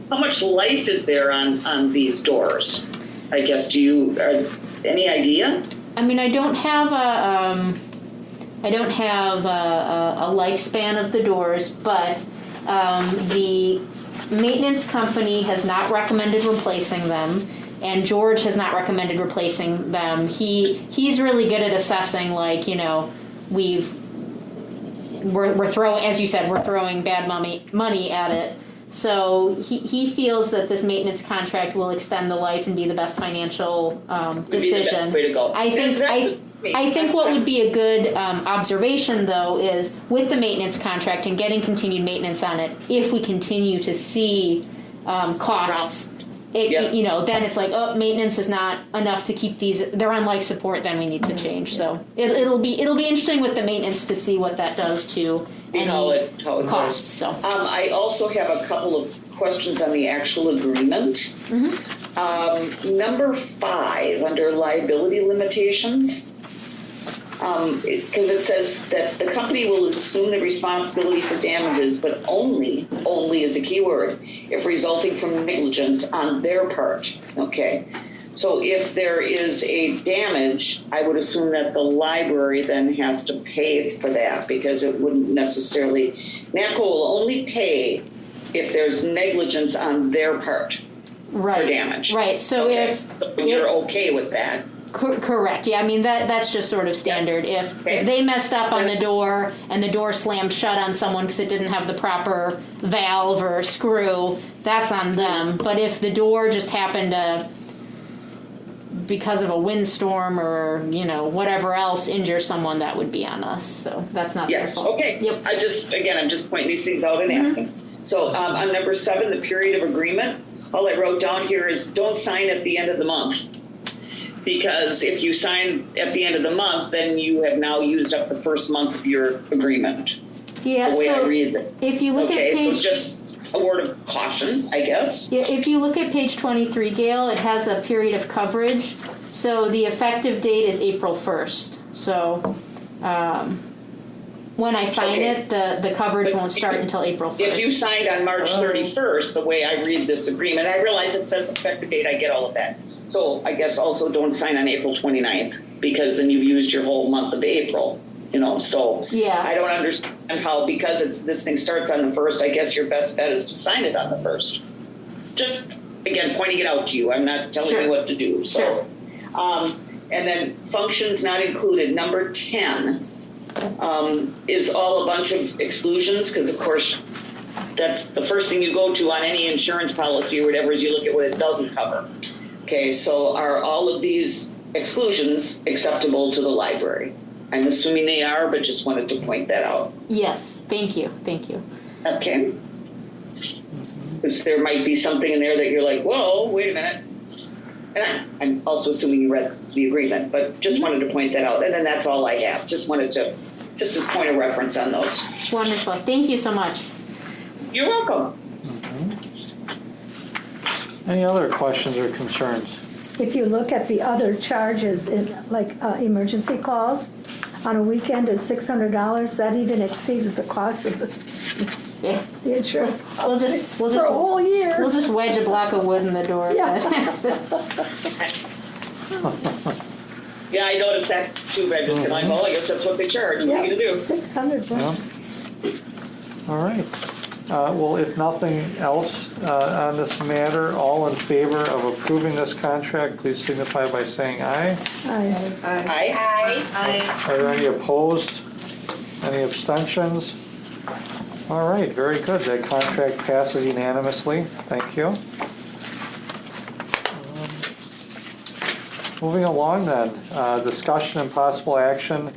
how much life is there on these doors? I guess, any idea? I mean, I don't have a lifespan of the doors, but the maintenance company has not recommended replacing them, and George has not recommended replacing them. He's really good at assessing, like, you know, we're throwing, as you said, we're throwing bad money at it. So he feels that this maintenance contract will extend the life and be the best financial decision. Way to go. I think what would be a good observation, though, is with the maintenance contract and getting continued maintenance on it, if we continue to see costs, you know, then it's like, oh, maintenance is not enough to keep these. They're on life support. Then we need to change. So it'll be interesting with the maintenance to see what that does to any costs. So I also have a couple of questions on the actual agreement. Number 5 under liability limitations. Because it says that the company will assume the responsibility for damages, but only is a key word, if resulting from negligence on their part. Okay. So if there is a damage, I would assume that the library then has to pay for that, because it wouldn't necessarily, NAPCO will only pay if there's negligence on their part for damage. Right. So if you're okay with that. Correct. Yeah, I mean that's just sort of standard. If they messed up on the door and the door slammed shut on someone because it didn't have the proper valve or screw, that's on them. But if the door just happened to, because of a windstorm or, you know, whatever else, injure someone, that would be on us. So that's not their fault. Okay. Yep. I'm just pointing these things out and asking. So on number 7, the period of agreement, all I wrote down here is don't sign at the end of the month. Because if you sign at the end of the month, then you have now used up the first month of your agreement. Yeah, the way so I read it. If you look at page... so just a word of caution, I guess. Yeah, if you look at page 23, Gail, it has a period of coverage. So the effective date is April 1st. So when I sign it, the coverage won't start until April 1st. If you signed on March 31st, the way I read this agreement, I realize it says effective date, I get all of that. So I guess also don't sign on April 29th, because then you've used your whole month of April, you know, so yeah. I don't understand how, because this thing starts on the 1st, I guess your best bet is to sign it on the 1st. Just, again, pointing it out to you. I'm not telling you what to do. So, and then functions not included. Number 10 is all a bunch of exclusions, because, of course, that's the first thing you go to on any insurance policy or whatever, is you look at what it doesn't cover. Okay, so are all of these exclusions acceptable to the library? I'm assuming they are, but just wanted to point that out. Yes, thank you. Okay. Because there might be something in there that you're like, whoa, wait a minute. And I'm also assuming you read the agreement, but just wanted to point that out. And then that's all I have. Just wanted to, just as point of reference on those. Wonderful. Thank you so much. You're welcome. Any other questions or concerns? If you look at the other charges, like emergency calls, on a weekend is $600. That even exceeds the cost of the insurance. We'll just for a whole year. We'll just wedge a block of wood in the door. Yeah. Yeah, I noticed that too, but I'm just like, well, I guess that's what they charge. What are you going to do? $600. Yeah. All right. Well, if nothing else on this matter, all in favor of approving this contract, please signify by saying aye. Aye. Are there any opposed? Any abstentions? All right, very good. That contract passes unanimously. Thank you. Moving along then, discussion and possible action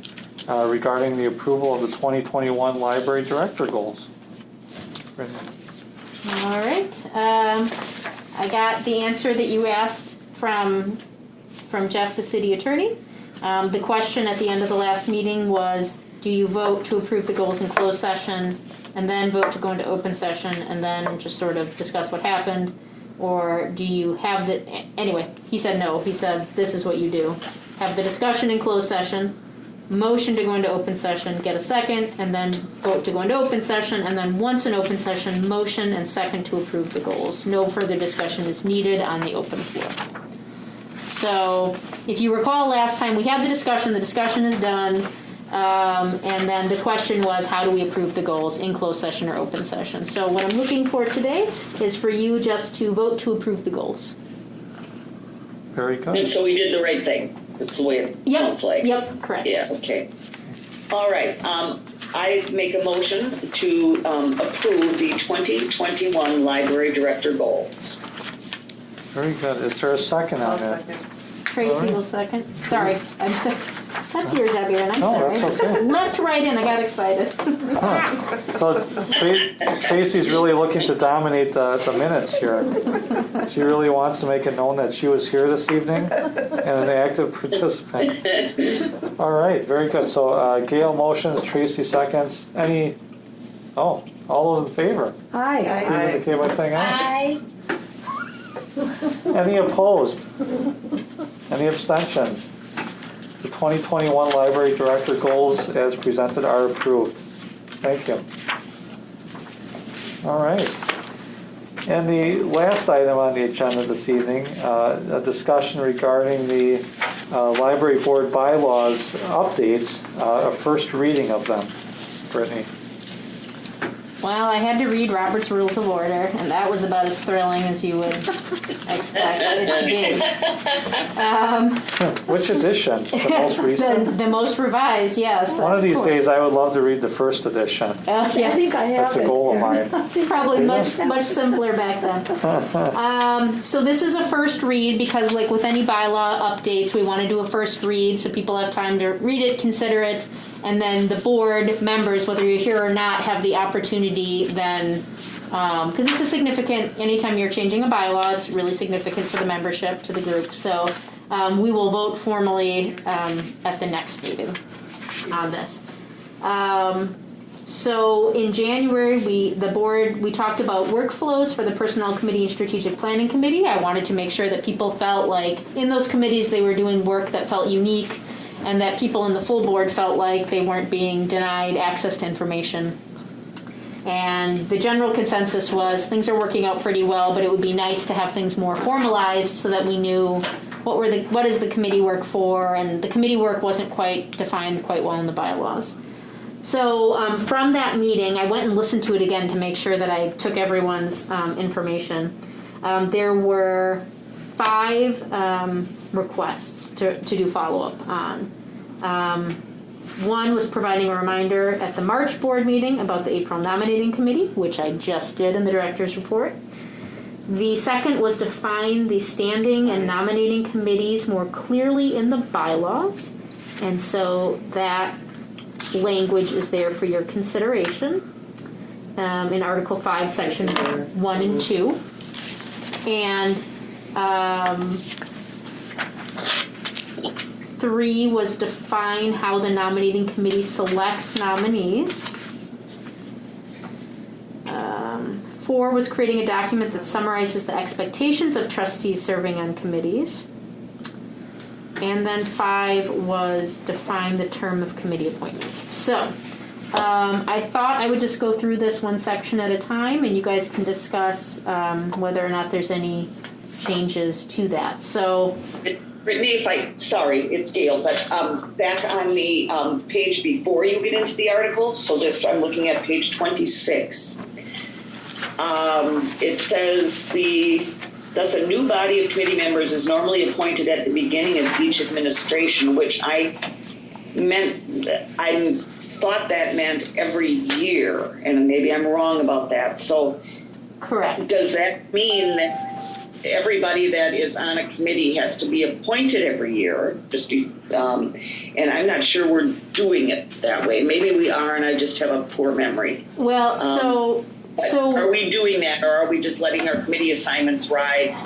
regarding the approval of the 2021 library director goals. Brittany. All right. I got the answer that you asked from Jeff, the city attorney. The question at the end of the last meeting was, do you vote to approve the goals in closed session and then vote to go into open session and then just sort of discuss what happened? Or do you have the, anyway, he said no. He said this is what you do. Have the discussion in closed session, motion to go into open session, get a second, and then vote to go into open session, and then once in open session, motion and second to approve the goals. No further discussion is needed on the open floor. So if you recall last time we had the discussion is done, and then the question was how do we approve the goals in closed session or open session. So what I'm looking for today is for you just to vote to approve the goals. Very good. And so we did the right thing. That's the way it sounds like. Yep, correct. Yeah, okay. All right. I make a motion to approve the 2021 library director goals. Very good. Is there a second on I'll that? second. Tracy will second. Sorry, I'm sorry. That's your job, Erin. I'm No, sorry. that's okay. Leapt right in. I got excited. So Tracy's really looking to dominate the minutes here. She really wants to make it known that she was here this evening and an active participant. All right, very good. So Gail motions, Tracy seconds. All those in favor? Aye. Please indicate by saying aye. Bye. Any opposed? Any abstentions? The 2021 library director goals as presented are approved. Thank you. All right. And the last item on the agenda this evening, a discussion regarding the library board bylaws updates, a first reading of them. Brittany. Well, I had to read Robert's Rules of Order, and that was about as thrilling as you would expect it to be. Which edition? The most recent? The most revised, yes. One of these days I would love to read the first edition. I Yeah, think I have That's a goal of mine. probably much simpler back then. So this is a first read because, like with any bylaw updates, we want to do a first read so people have time to read it, consider it, and then the board members, whether you're here or not, have the opportunity then, because it's a significant, anytime you're changing a bylaw, it's really significant to the membership, to the group. So we will vote formally at the next meeting on this. So in January, we talked about workflows for the Personnel Committee and Strategic Planning Committee. I wanted to make sure that people felt like in those committees they were doing work that felt unique and that people in the full board felt like they weren't being denied access to information. And the general consensus was things are working out pretty well, but it would be nice to have things more formalized so that we knew what is the committee work for, and the committee work wasn't quite defined quite well in the bylaws. So from that meeting, I went and listened to it again to make sure that I took everyone's information. There were 5 requests to do follow-up on. One was providing a reminder at the March board meeting about the April nominating committee, which I just did in the director's report. The second was define the standing and nominating committees more clearly in the bylaws. And so that language is there for your consideration in Article 5, Section 1 and 2. And 3 was define how the nominating committee selects nominees. 4 was creating a document that summarizes the expectations of trustees serving on committees. And then 5 was define the term of committee appointments. So I thought I would just go through this one section at a time, and you guys can discuss whether or not there's any changes to that. So, Brittany, sorry, it's Gail, but back on the page before you get into the article, so I'm looking at page 26. It says thus a new body of committee members is normally appointed at the beginning of each administration, which I thought that meant every year, and maybe I'm wrong about that. So correct. Does that mean that everybody that is on a committee has to be appointed every year. And I'm not sure we're doing it that way. Maybe we are, and I just have a poor memory. Well, so are we doing that, or are we just letting our committee assignments ride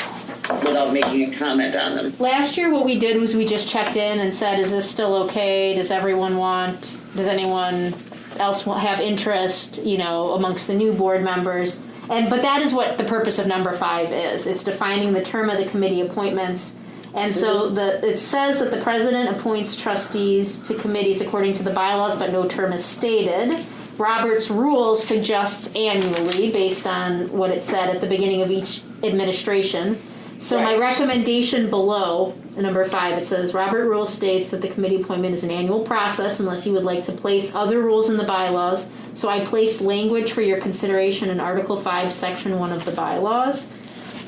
without making a comment on them? last year what we did was we just checked in and said, is this still okay? Does anyone else have interest, amongst the new board members? But that is what the purpose of number 5 is. It's defining the term of the committee appointments. And so it says that the president appoints trustees to committees according to the bylaws, but no term is stated. Robert's rules suggests annually based on what it said at the beginning of each administration. So my recommendation below, number 5, it says, Robert rules states that the committee appointment is an annual process unless you would like to place other rules in the bylaws. So I placed language for your consideration in Article 5, Section 1 of the bylaws.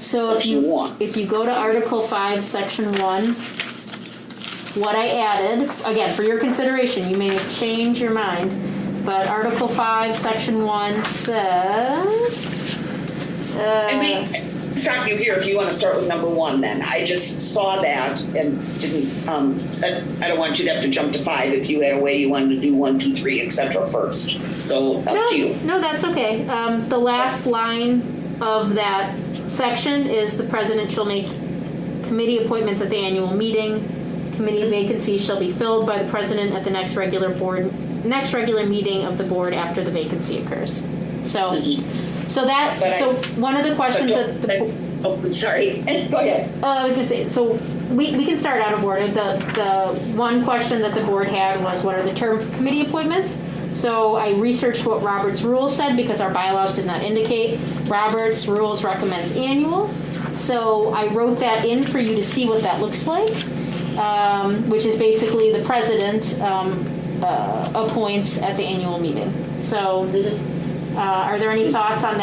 So if you go to Article 5, Section 1, what I added, again, for your consideration, you may change your mind, but Article 5, Section 1 says... Stop you here if you want to start with number 1 then. I just saw that and didn't, I don't want you to have to jump to 5 if you had a way you wanted to do 1, 2, 3, etc. first. So up to you. No, that's okay. The last line of that section is the president shall make committee appointments at the annual meeting. Committee vacancies shall be filled by the president at the next regular meeting of the board after the vacancy occurs. So one of the questions sorry. Go ahead. I was going to say, so we can start out of order. The one question that the board had was, what are the term for committee appointments? So I researched what Robert's rules said because our bylaws did not indicate. Robert's rules recommends annual. So I wrote that in for you to see what that looks like, which is basically the president appoints at the annual meeting. So are there any thoughts on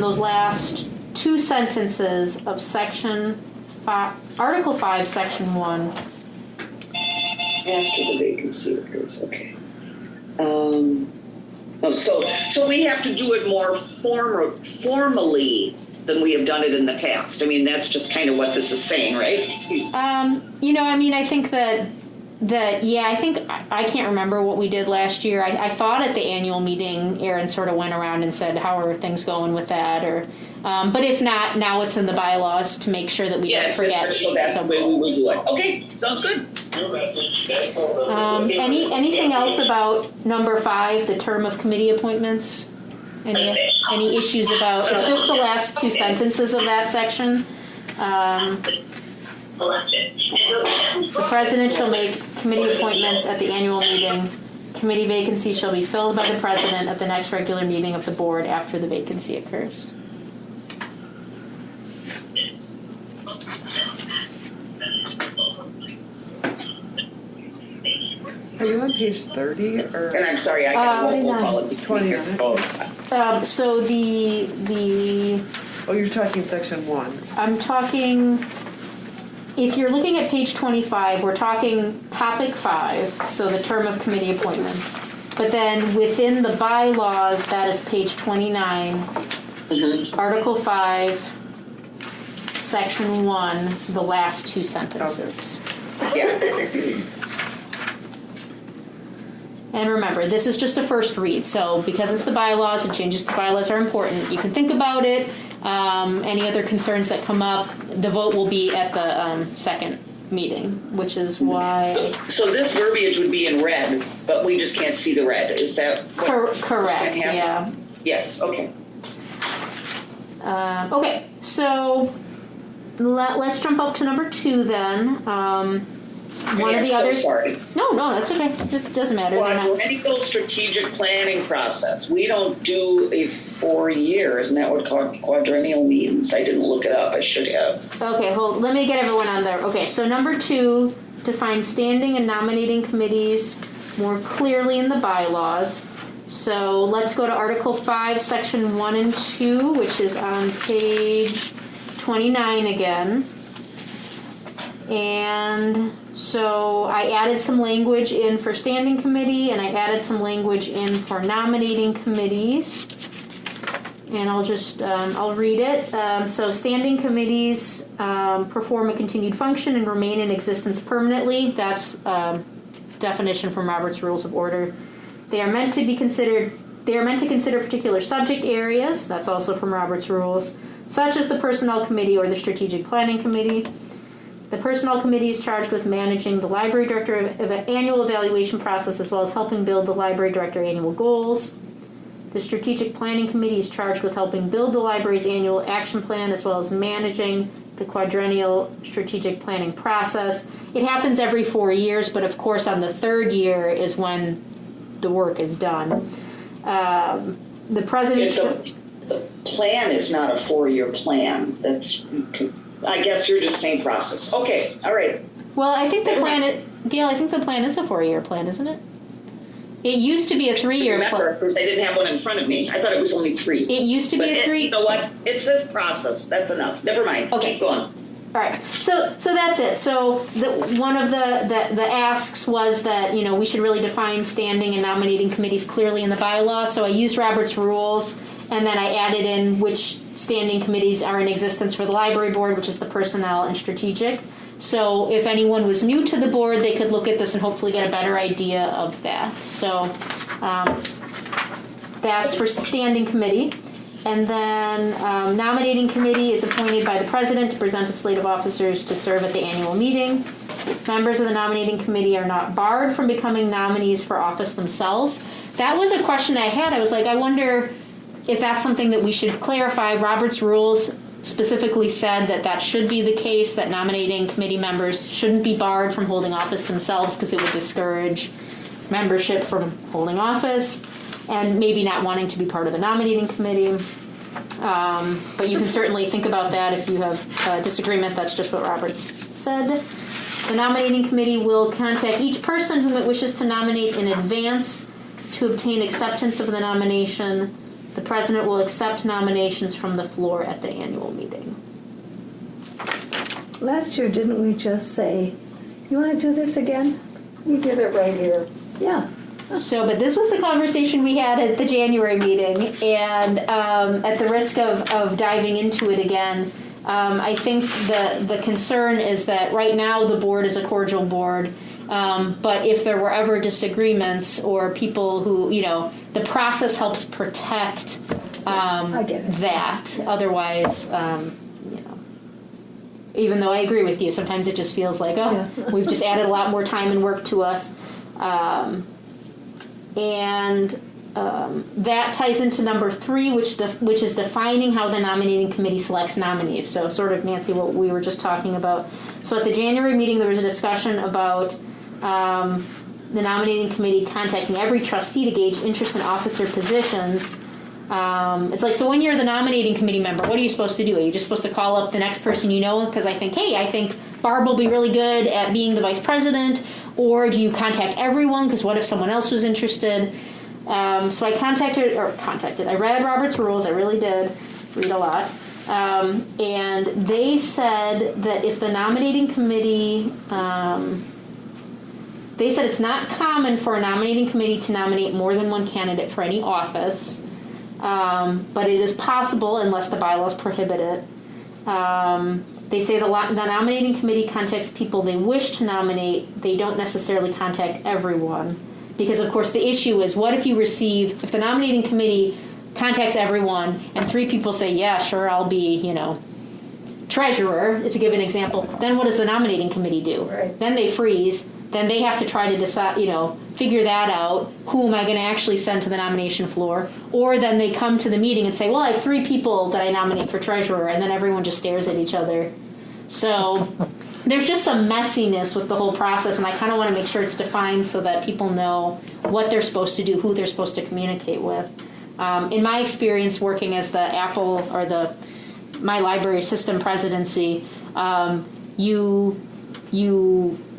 those last 2 sentences of Section 5, Article 5, Section 1? After the vacancy occurs, okay. So we have to do it more formally than we have done it in the past. I mean, that's just kind of what this is saying, right? I think I can't remember what we did last year. I thought at the annual meeting, Aaron sort of went around and said, how are things going with that? But if not, now it's in the bylaws to make sure that we don't forget. So that's the way we will do it. Okay, sounds good. Anything else about number 5, the term of committee appointments? Any issues about, it's just the last 2 sentences of that section. The president shall make committee appointments at the annual meeting. Committee vacancy shall be filled by the president at the next regular meeting of the board after the vacancy occurs. Are you on page 30 or? And I'm sorry, I got a roll call it 29. So the Oh, you're talking section 1. I'm talking, if you're looking at page 25, we're talking topic 5, so the term of committee appointments. But then within the bylaws, that is page 29, Article 5, Section 1, the last 2 sentences. Yeah. And remember, this is just a first read, so because it's the bylaws and changes to the bylaws are important, you can think about it. Any other concerns that come up, the vote will be at the second meeting, which is why... So this verbiage would be in red, but we just can't see the red. Is that what correct, yeah. Yes, okay. Okay, so let's jump up to number 2 then. One of the others. Sorry. No, that's okay. It doesn't matter. Quadrennial strategic planning process. We don't do a 4 year. Isn't that what quadrennial means? I didn't look it up. I should have. Okay, let me get everyone on there. Okay, so number 2, define standing and nominating committees more clearly in the bylaws. So let's go to Article 5, Section 1 and 2, which is on page 29 again. And so I added some language in for standing committee, and I added some language in for nominating committees. and I'll read it. So standing committees perform a continued function and remain in existence permanently. That's definition from Robert's Rules of Order. They are meant to consider particular subject areas. That's also from Robert's Rules, such as the Personnel Committee or the Strategic Planning Committee. The Personnel Committee is charged with managing the Library Director annual evaluation process, as well as helping build the Library Director annual goals. The Strategic Planning Committee is charged with helping build the library's annual action plan, as well as managing the quadrennial strategic planning process. It happens every 4 years, but of course on the third year is when the work is done. The president... The plan is not a 4-year plan. I guess you're just saying process. Okay, all right. Well, I think the plan, Gail, I think the plan is a 4-year plan, isn't it? It used to be a 3-year plan. Remember, because I didn't have one in front of me. I thought it was only 3. It used to be a 3. You know what? It says process. That's enough. Never mind. Okay. Keep going. All right. So that's it. So one of the asks was that, we should really define standing and nominating committees clearly in the bylaws. So I used Robert's Rules, and then I added in which standing committees are in existence for the library board, which is the personnel and strategic. So if anyone was new to the board, they could look at this and hopefully get a better idea of that. So that's for standing committee. And then nominating committee is appointed by the president to present a slate of officers to serve at the annual meeting. Members of the nominating committee are not barred from becoming nominees for office themselves. That was a question I had. I was like, I wonder if that's something that we should clarify. Robert's Rules specifically said that should be the case, that nominating committee members shouldn't be barred from holding office themselves because it would discourage membership from holding office and maybe not wanting to be part of the nominating committee. But you can certainly think about that if you have a disagreement. That's just what Roberts said. The nominating committee will contact each person whom it wishes to nominate in advance to obtain acceptance of the nomination. The president will accept nominations from the floor at the annual meeting. Last year, didn't we just say, you want to do this again? We did it right here. Yeah. So, but this was the conversation we had at the January meeting, and at the risk of diving into it again, I think the concern is that right now the board is a cordial board, but if there were ever disagreements or people who, the process helps protect I get it. that. Yeah. Otherwise, even though I agree with you, sometimes it just feels like, we've just added a lot more time and work to us. That ties into number 3, which is defining how the nominating committee selects nominees. So sort of, Nancy, what we were just talking about. So at the January meeting, there was a discussion about the nominating committee contacting every trustee to gauge interest in officer positions. It's like, so when you're the nominating committee member, what are you supposed to do? Are you just supposed to call up the next person you know? Because I think Barb will be really good at being the vice president. Or do you contact everyone? Because what if someone else was interested? So I read Robert's Rules. I really did read a lot. And they said that if the nominating committee, they said it's not common for a nominating committee to nominate more than one candidate for any office, but it is possible unless the bylaws prohibit it. They say the nominating committee contacts people they wish to nominate. They don't necessarily contact everyone. Because, of course, the issue is, what if if the nominating committee contacts everyone and 3 people say, yeah, sure, I'll be, treasurer, to give an example, then what does the nominating committee do? Right. Then they freeze. Then they have to try to decide, figure that out. Who am I going to actually send to the nomination floor? Or then they come to the meeting and say, well, I have 3 people that I nominate for treasurer, and then everyone just stares at each other. So there's just some messiness with the whole process, and I kind of want to make sure it's defined so that people know what they're supposed to do, who they're supposed to communicate with. In my experience working as the Apple or my library system presidency, you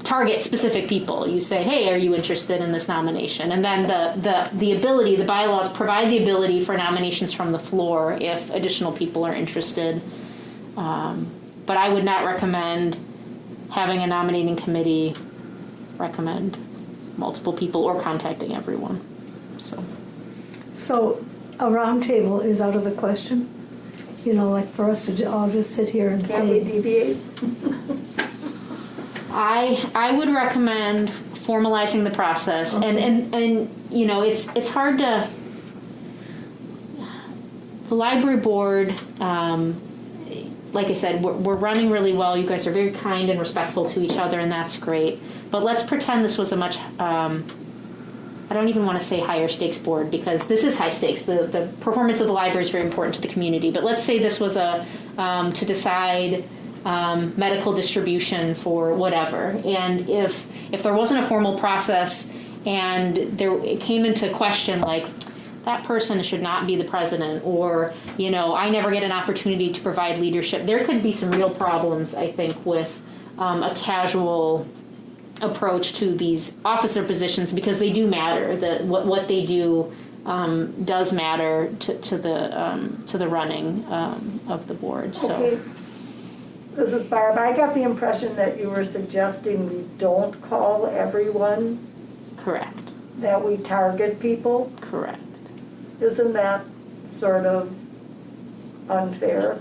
target specific people. You say, hey, are you interested in this nomination? And then the bylaws provide the ability for nominations from the floor if additional people are interested. But I would not recommend having a nominating committee recommend multiple people or contacting everyone. So a roundtable is out of the question. You know, like for us to all just sit here and Can we say, deviate? I would recommend formalizing the process, and you know, it's hard to. The library board, like I said, we're running really well. You guys are very kind and respectful to each other, and that's great. But let's pretend this was a much, I don't even want to say higher stakes board, because this is high stakes. The performance of the library is very important to the community. But let's say this was to decide medical distribution for whatever. And if there wasn't a formal process and it came into question, like, that person should not be the president, or, you know, I never get an opportunity to provide leadership. There could be some real problems, I think, with a casual approach to these officer positions, because they do matter. What they do does matter to the running of the board. So. Okay. This is Barb. I got the impression that you were suggesting we don't call everyone, Correct. that we target people. Correct. Isn't that sort of unfair?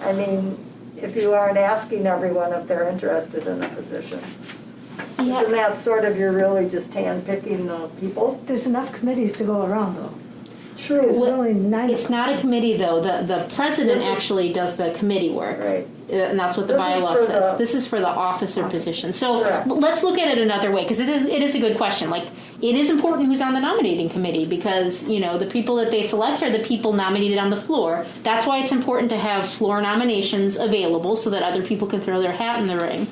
I mean, if you aren't asking everyone if they're interested in a position, isn't that sort of, you're really just handpicking the people? there's enough committees to go around though. True. There's only 9 It's not a committee, though. The president This is- actually does the committee work. Right. And that's what the This is bylaw for says. the- This is for the officer position. So Correct. let's look at it another way, because it is a good question. Like, it is important who's on the nominating committee, because, you know, the people that they select are the people nominated on the floor. That's why it's important to have floor nominations available so that other people can throw their hat in the ring.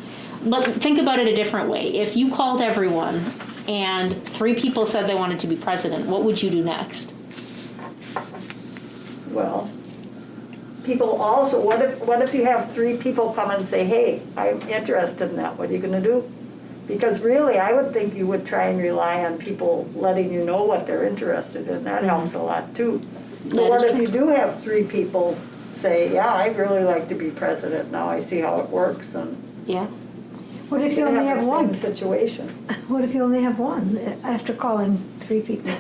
But think about it a different way. If you called everyone and 3 people said they wanted to be president, what would you do next? Well, people also, what if you have 3 people come and say, hey, I'm interested in that, what are you gonna do? Because really, I would think you would try and rely on people letting you know what they're interested in. That helps a lot too. So That what is if you do have 3 people say, yeah, I'd really like to be president, now I see how it works, and Yeah. What if you you're gonna only have have the one? same situation. What if you only have one after calling 3 people?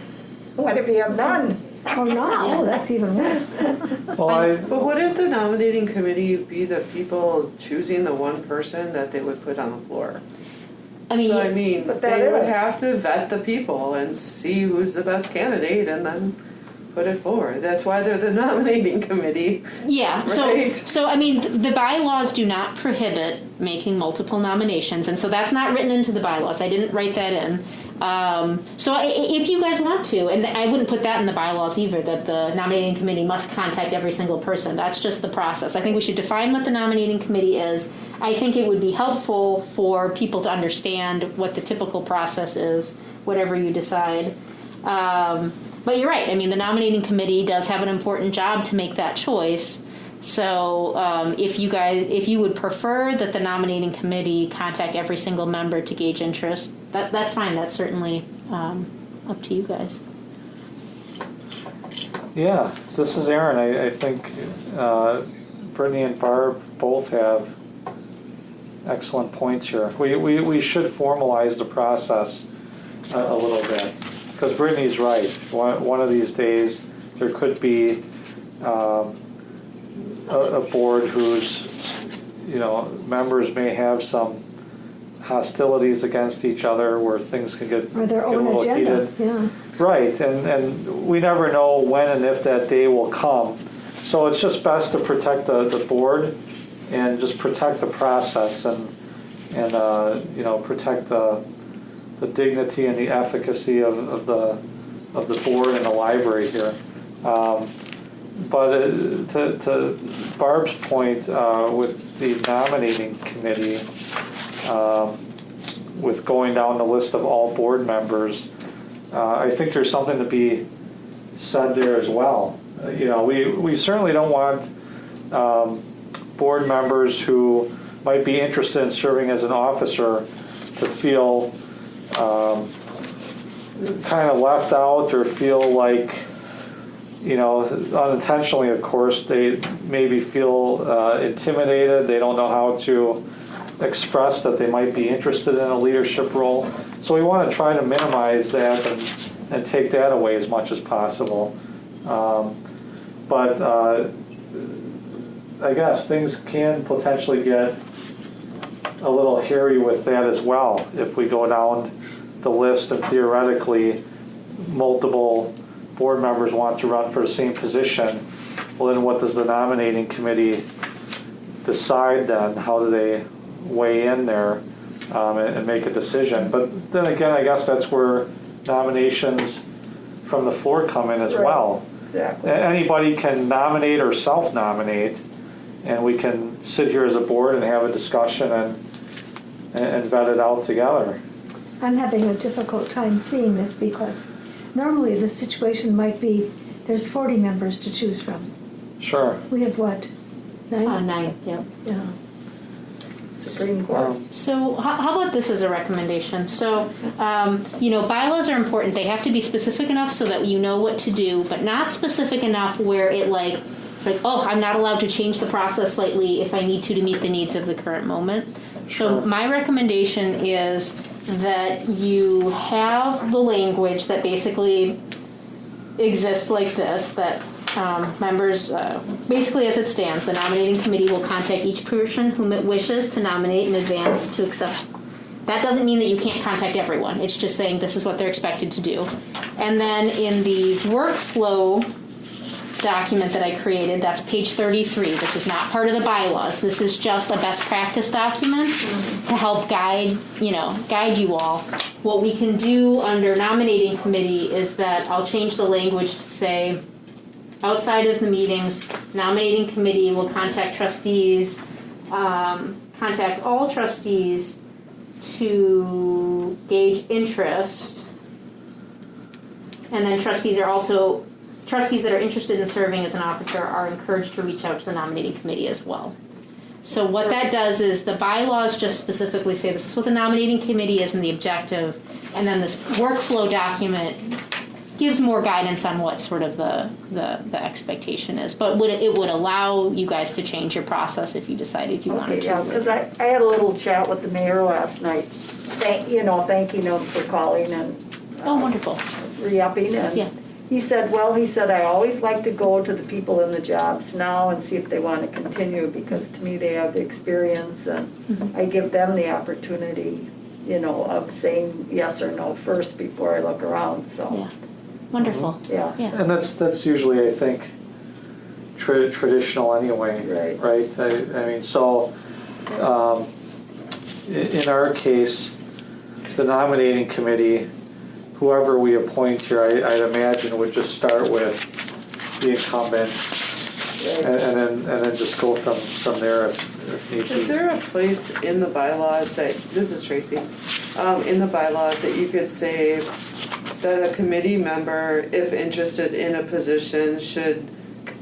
What if you have none? Oh, no, that's even worse. Well, But wouldn't the nominating committee be the people choosing the one person that they would put on the floor? I mean, So I mean, But that they would is- have to vet the people and see who's the best candidate and then put it forward. That's why they're the nominating committee. yeah. Right. So I mean, the bylaws do not prohibit making multiple nominations, and so that's not written into the bylaws. I didn't write that in. If you guys want to, and I wouldn't put that in the bylaws either, that the nominating committee must contact every single person. That's just the process. I think we should define what the nominating committee is. I think it would be helpful for people to understand what the typical process is, whatever you decide. But you're right. I mean, the nominating committee does have an important job to make that choice. So if you would prefer that the nominating committee contact every single member to gauge interest, that's fine. That's certainly up to you guys. yeah, this is Aaron. I think Brittany and Barb both have excellent points here. We should formalize the process a little bit, because Brittany's right. One of these days there could be a board whose, you know, members may have some hostilities against each other, where things can get Or their a own little agenda, heated. yeah. Right, and we never know when and if that day will come. So it's just best to protect the board and just protect the process and you know, protect the dignity and the efficacy of the board and the library here. But to Barb's point, with the nominating committee, with going down the list of all board members, I think there's something to be said there as well. You know, we certainly don't want board members who might be interested in serving as an officer to feel kind of left out, or feel like, you know, unintentionally, of course, they maybe feel intimidated. They don't know how to express that they might be interested in a leadership role. So we want to try to minimize that and take that away as much as possible. But I guess things can potentially get a little hairy with that as well. If we go down the list and theoretically multiple board members want to run for the same position, well then what does the nominating committee decide then? How do they weigh in there and make a decision? But then again, I guess that's where nominations from the floor come in as well. Exactly. Anybody can nominate or self-nominate, and we can sit here as a board and have a discussion and vet it out together. I'm having a difficult time seeing this because normally the situation might be there's 40 members to choose from. Sure. We have what? 9? 9, yeah. Yeah. Supreme Court. So how about this as a recommendation? So, bylaws are important. They have to be specific enough so that you know what to do, but not specific enough where it's like, oh, I'm not allowed to change the process slightly if I need to meet the needs of the current moment. So my recommendation is that you have the language that basically exists like this, that members, basically as it stands, the nominating committee will contact each person whom it wishes to nominate in advance to accept. That doesn't mean that you can't contact everyone. It's just saying this is what they're expected to do. And then in the workflow document that I created, that's page 33. This is not part of the bylaws. This is just a best practice document to help guide you all. What we can do under nominating committee is that I'll change the language to say, outside of the meetings, nominating committee will contact trustees, contact all trustees to gauge interest. And then trustees that are interested in serving as an officer are encouraged to reach out to the nominating committee as well. So what that does is the bylaws just specifically say this is what the nominating committee is and the objective, and then this workflow document gives more guidance on what sort of the expectation is. But it would allow you guys to change your process if you decided you wanted to. Yeah, because I had a little chat with the mayor last night, thanking him for calling and Wonderful. re-upping. And Yeah. he said, I always like to go to the people in the jobs now and see if they want to continue, because to me they have the experience, and I give them the opportunity, of saying yes or no first before I look around. So. Yeah. Wonderful. Yeah. And that's usually, I think, traditional anyway, right? I mean, so in our case, the nominating committee, whoever we appoint here, I'd imagine would just start with the incumbent, and then just go from there if need be. Is there a place in the bylaws this is Tracy, in the bylaws that you could say that a committee member, if interested in a position, should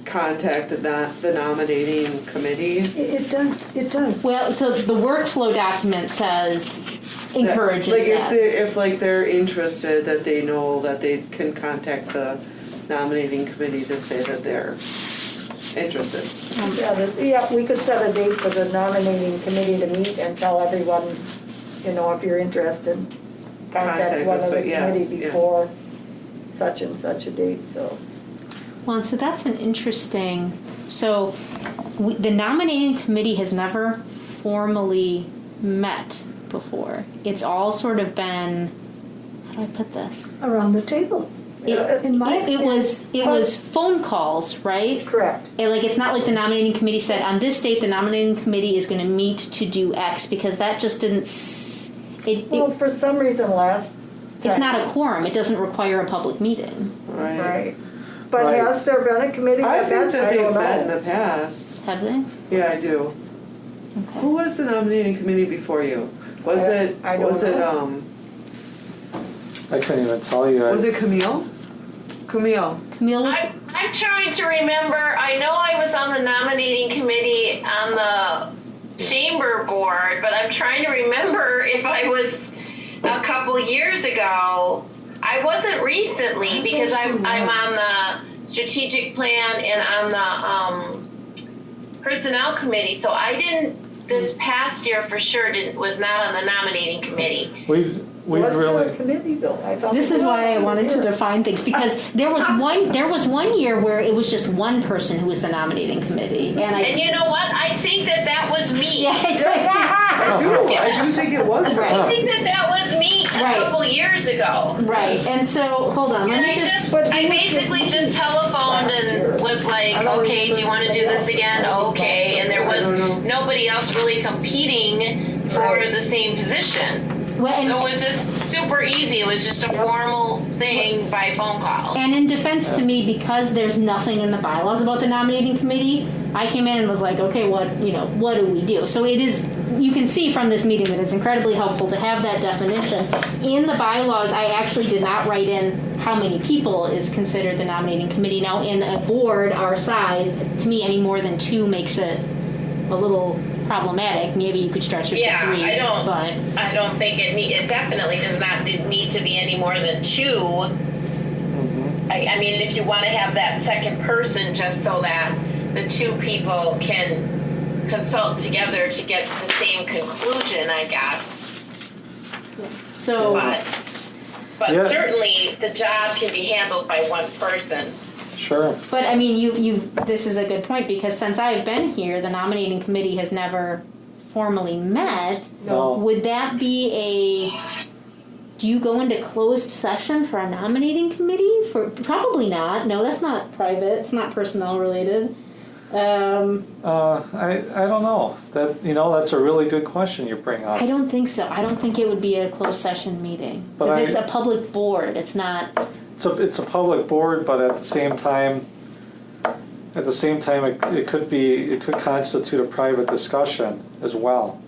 contact the nominating committee? It does. Well, so the workflow document says encourages that. If they're interested, that they know that they can contact the nominating committee to say that they're interested. Yeah, we could set a date for the nominating committee to meet and tell everyone, if you're interested, contact one of the committee before such and such a date. So. Well, and so that's an interesting. So, the nominating committee has never formally met before. It's all sort of been. How do I put this? Around the table. It was phone calls, right? Correct. It's not like the nominating committee said on this date the nominating committee is going to meet to do X, because that just didn't. For some reason last time. It's not a quorum. It doesn't require a public meeting. Right. But has there been a committee I that think that they've met in know. the past. Have they? Yeah, I do. Okay. Who was the nominating committee before you? Was it I don't know. I couldn't even tell you. Was it Camille? Camille was. I'm trying to remember. I know I was on the nominating committee on the chamber board, but I'm trying to remember if I was a couple years ago. I wasn't recently, because I'm on the strategic plan and on the personnel committee, so I didn't this past year for sure was not on the nominating committee. We've What's really. their committee though? I thought This it is why I was wanted to this year. define things, because there was one year where it was just one person who was the nominating committee, And you know what? I think that was me. yeah, I do think it was. Right. I think that was me a Right. couple years ago. right. And so hold on, let And me I just. I basically just telephoned and was like, okay, do you want to do this again? Okay. And there was nobody else really competing for the same position. Well, and, So it was just super easy. It was just a formal thing by phone call. and in defense to me, because there's nothing in the bylaws about the nominating committee, I came in and was like, okay, what do we do? So it is, you can see from this meeting that it's incredibly helpful to have that definition. In the bylaws, I actually did not write in how many people is considered the nominating committee. Now, in a board our size, to me, any more than 2 makes it a little problematic. Maybe you could stretch it to 3. I don't. But I don't think it definitely does not need to be any more than 2. I mean, if you want to have that second person, just so that the 2 people can consult together to get to the same conclusion, I guess. so. But Yeah. certainly the job can be handled by one person. Sure. But I mean, you. This is a good point, because since I've been here, the nominating committee has never formally met. No. Would that be a? Do you go into closed session for a nominating committee? Probably not. No, that's not private. It's not personnel related. I don't know. That's a really good question you bring up. I don't think so. I don't think it would be a closed session meeting, But because I- it's a public board. It's not. It's a public board, but at the same time, it could constitute a private discussion as well,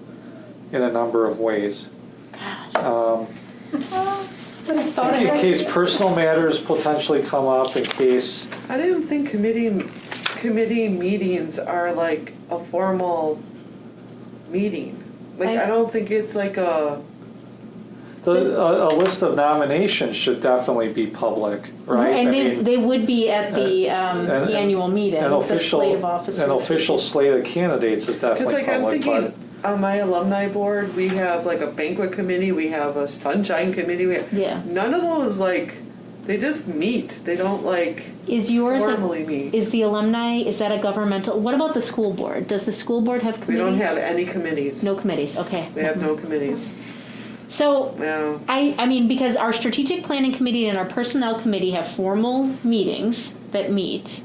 in a number of ways. In case personal matters potentially come up, in case. I didn't think committee meetings are like a formal meeting. I don't think it's like a list of nominations should definitely be public, right? And they would be at the and- annual meeting. An the official, slate of officers. an official slate of candidates is Because definitely I'm public. thinking on my alumni board, we have like a banquet committee, we have a sunshine committee, Yeah. none of those they just meet. They don't Is yours formally meet. Is the alumni, is that a governmental, what about the school board? Does the school board have We committees? don't have any committees. No committees, okay. We have no committees. So, No. I mean, because our strategic planning committee and our personnel committee have formal meetings that meet,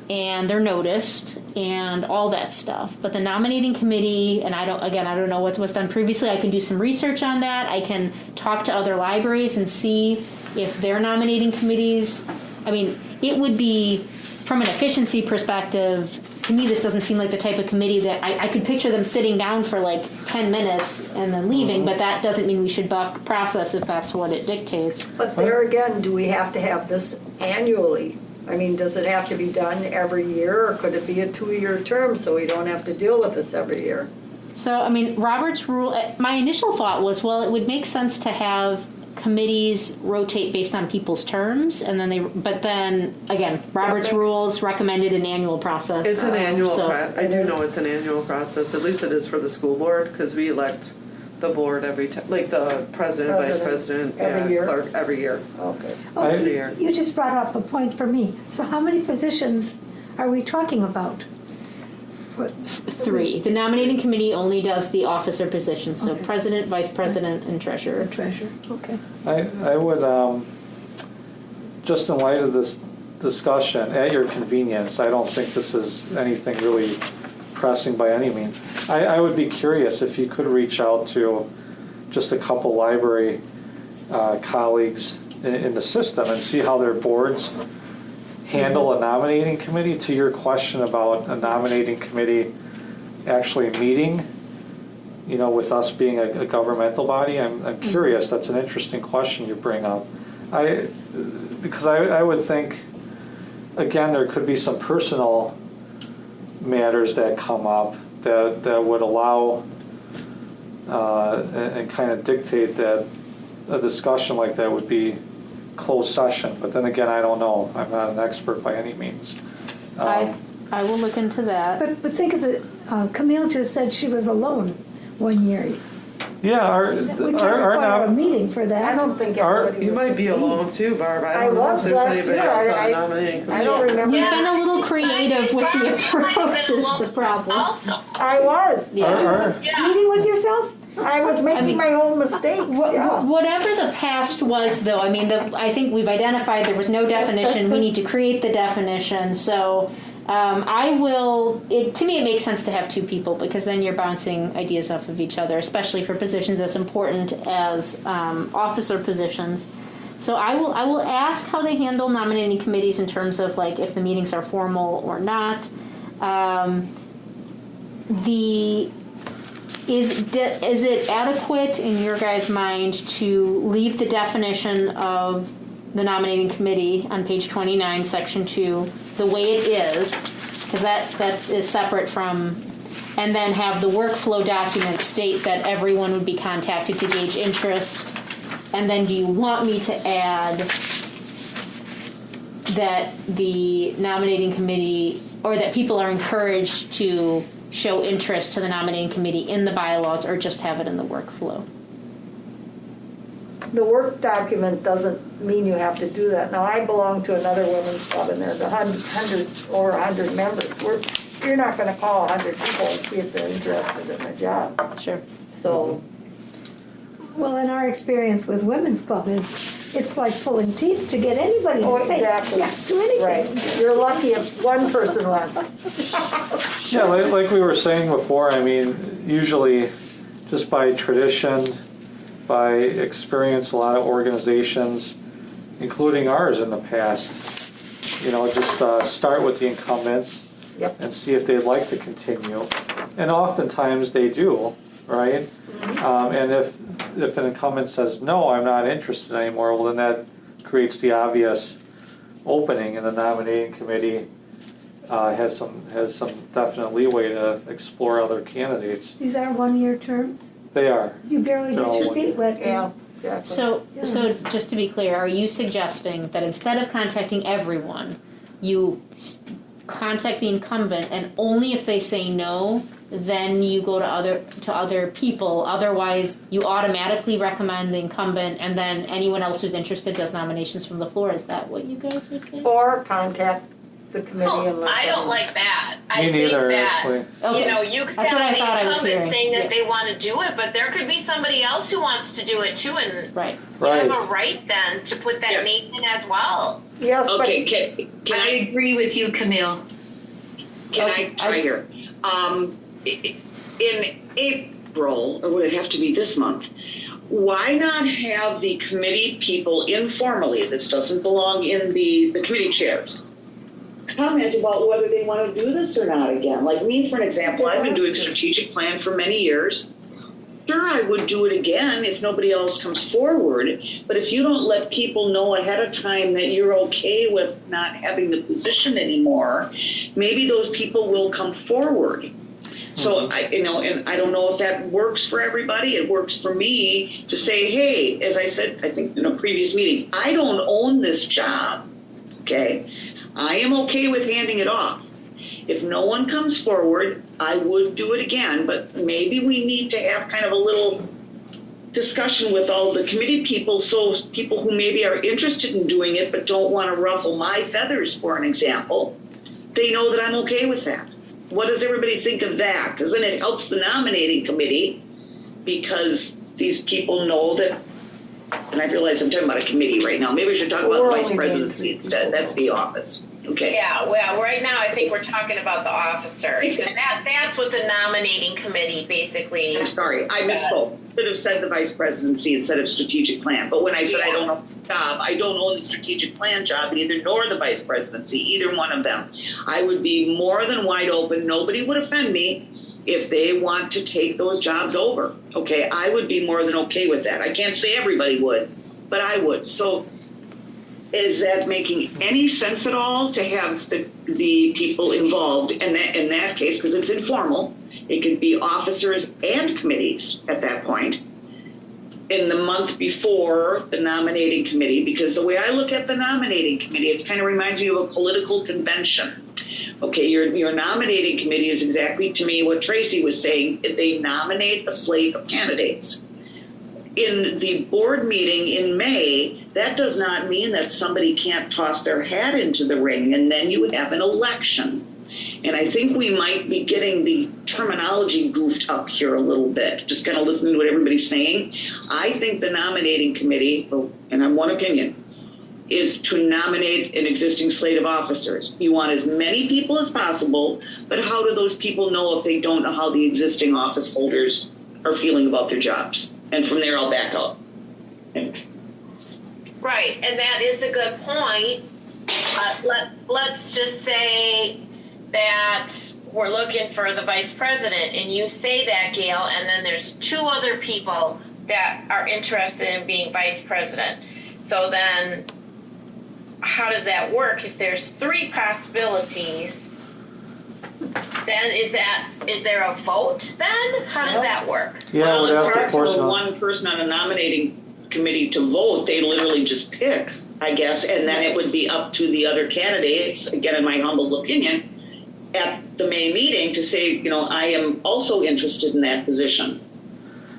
and they're noticed, and all that stuff. But the nominating committee, and I don't know what's done previously. I can do some research on that. I can talk to other libraries and see if their nominating committees, I mean, it would be, from an efficiency perspective, to me this doesn't seem like the type of committee that, I could picture them sitting down for like 10 minutes and then leaving, but that doesn't mean we should buck process if that's what it dictates. But there again, do we have to have this annually? I mean, does it have to be done every year, or could it be a 2-year term so we don't have to deal with this every year? So, I mean, Robert's rule, my initial thought was, well, it would make sense to have committees rotate based on people's terms, and then but then, again, Robert's rules recommended an annual process. It's an annual so- I do know it's an annual process. At least it is for the school board, because we elect the board every time, like the president, vice president, Every year? clerk every year. Okay. Every year. You just brought up a point for me. So how many positions are we talking about? 3. The nominating committee only does the officer positions, so Okay. president, vice president, and treasurer. The treasurer, okay. I would, just in light of this discussion, at your convenience, I don't think this is anything really pressing by any means. I would be curious if you could reach out to just a couple library colleagues in the system and see how their boards handle a nominating committee. To your question about a nominating committee actually meeting, with us being a governmental body, I'm curious. That's an interesting question you bring up. Because I would think, again, there could be some personal matters that come up that would allow and kind of dictate that a discussion like that would be closed session. But then again, I don't know. I'm not an expert by any means. I will look into that. But think of Camille just said she was alone one year. Yeah, We can't require a meeting for that. I don't think Our- everybody. You would might be alone too, Barb. I I don't know was if there's last anybody year. else on I- the nominating I committee. don't remember. We've been a little creative with the Barb, you might have approach been is the alone problem. Also, I was. Yeah. yeah. Meeting with yourself? I was making my own mistakes. Yeah. Whatever the past was, though, I mean, I think we've identified there was no definition. We need to create the definition. So to me, it makes sense to have two people because then you're bouncing ideas off of each other, especially for positions as important as officer positions. So I will ask how they handle nominating committees in terms of like if the meetings are formal or not. Is it adequate in your guys' mind to leave the definition of the nominating committee on page 29, section 2, the way it is, because that is separate from, and then have the workflow document state that everyone would be contacted to gauge interest, and then do you want me to add that the nominating committee, or that people are encouraged to show interest to the nominating committee in the bylaws, or just have it in the workflow? The work document doesn't mean you have to do that. Now, I belong to another women's club, and there's 100 members. You're not going to call 100 people and see if they're interested in the job. Sure. So, Well, in our experience with women's club is, it's like pulling teeth to get anybody to say exactly. yes to anything. Right. You're lucky if one person wants. Yeah, like we were saying before, I mean, usually just by tradition, by experience, a lot of organizations, including ours in the past, just start with the incumbents Yep. and see if they'd like to continue. And oftentimes they do, right? And if an incumbent says, no, I'm not interested anymore, well, then that creates the obvious opening, and the nominating committee has some definite leeway to explore other candidates. These are one-year terms? They are. You barely They're get all your 1 feet year. wet. Yeah, exactly. So just to be clear, are you suggesting that instead of contacting everyone, you contact the incumbent, and only if they say no, then you go to other people? Otherwise, you automatically recommend the incumbent, and then anyone else who's interested does nominations from the floor. Is that what you guys are saying? Or contact the committee and let I them don't know. like that. Me I think neither, that, actually. Okay. you could That's what I have thought I the was incumbent hearing. saying that Yeah. they want to do it, but there could be somebody else who wants to do it too, and Right. you Right. have a right then to put that Yeah. name in as well. Yes, Okay, can I I agree with you, Camille. Can I try here? In April, or would it have to be this month, why not have the committee people informally, this doesn't belong in the committee chairs, comment about whether they want to do this or not again? Like me, for an example, I've been doing strategic plan for many years. Sure, I would do it again if nobody else comes forward, but if you don't let people know ahead of time that you're okay with not having the position anymore, maybe those people will come forward. So and I don't know if that works for everybody. It works for me to say, hey, as I said, I think in a previous meeting, I don't own this job, okay? I am okay with handing it off. If no one comes forward, I would do it again, but maybe we need to have kind of a little discussion with all the committee people, so people who maybe are interested in doing it but don't want to ruffle my feathers, for an example, they know that I'm okay with that. What does everybody think of that? Because then it helps the nominating committee, because these people know that, and I realize I'm talking about a committee right now. Maybe I should talk about the vice presidency instead. That's the office. Okay. Yeah, well, right now I think we're talking about the officers, because that's what the nominating committee basically. I'm sorry, I misspoke. Should have said the vice presidency instead of strategic plan. But when I said I don't own the job, I don't own the strategic plan job either, nor the vice presidency, either one of them. I would be more than wide open. Nobody would offend me if they want to take those jobs over. Okay, I would be more than okay with that. I can't say everybody would, but I would. So is that making any sense at all to have the people involved in that case, because it's informal? It could be officers and committees at that point in the month before the nominating committee, because the way I look at the nominating committee, it kind of reminds me of a political convention Okay, your nominating committee is exactly to me what Tracy was saying. They nominate a slate of candidates. In the board meeting in May, that does not mean that somebody can't toss their hat into the ring, and then you have an election. And I think we might be getting the terminology goofed up here a little bit, just kind of listening to what everybody's saying. I think the nominating committee, and I'm one opinion, is to nominate an existing slate of officers. You want as many people as possible, but how do those people know if they don't know how the existing office holders are feeling about their jobs? And from there, I'll back up. Right, and that is a good point. Let's just say that we're looking for the vice president, and you say that, Gail, and then there's 2 other people that are interested in being vice president. So then, how does that work? If there's 3 possibilities, then is there a vote then? How does that work? Yeah, Well, we'd it's have to hard force for them. one person on a nominating committee to vote. They literally just pick, I guess, and then it would be up to the other candidates, again, in my humble opinion, at the May meeting to say, I am also interested in that position.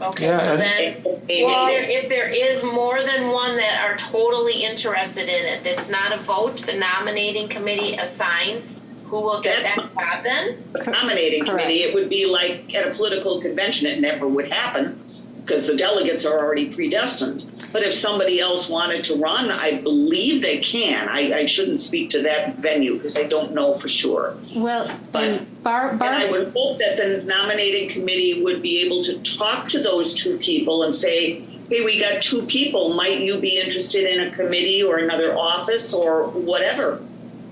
Okay, Yeah, so and- then Well, if there is more than one that are totally interested in it, it's not a vote, the nominating committee assigns who will get that job then? nominating committee, it would be like at a political convention. It never would happen because the delegates are already predestined. But if somebody else wanted to run, I believe they can. I shouldn't speak to that venue because I don't know for sure. Well, But- and Barb, And I would hope that the nominating committee would be able to talk to those 2 people and say, hey, we got 2 people. Might you be interested in a committee or another office or whatever?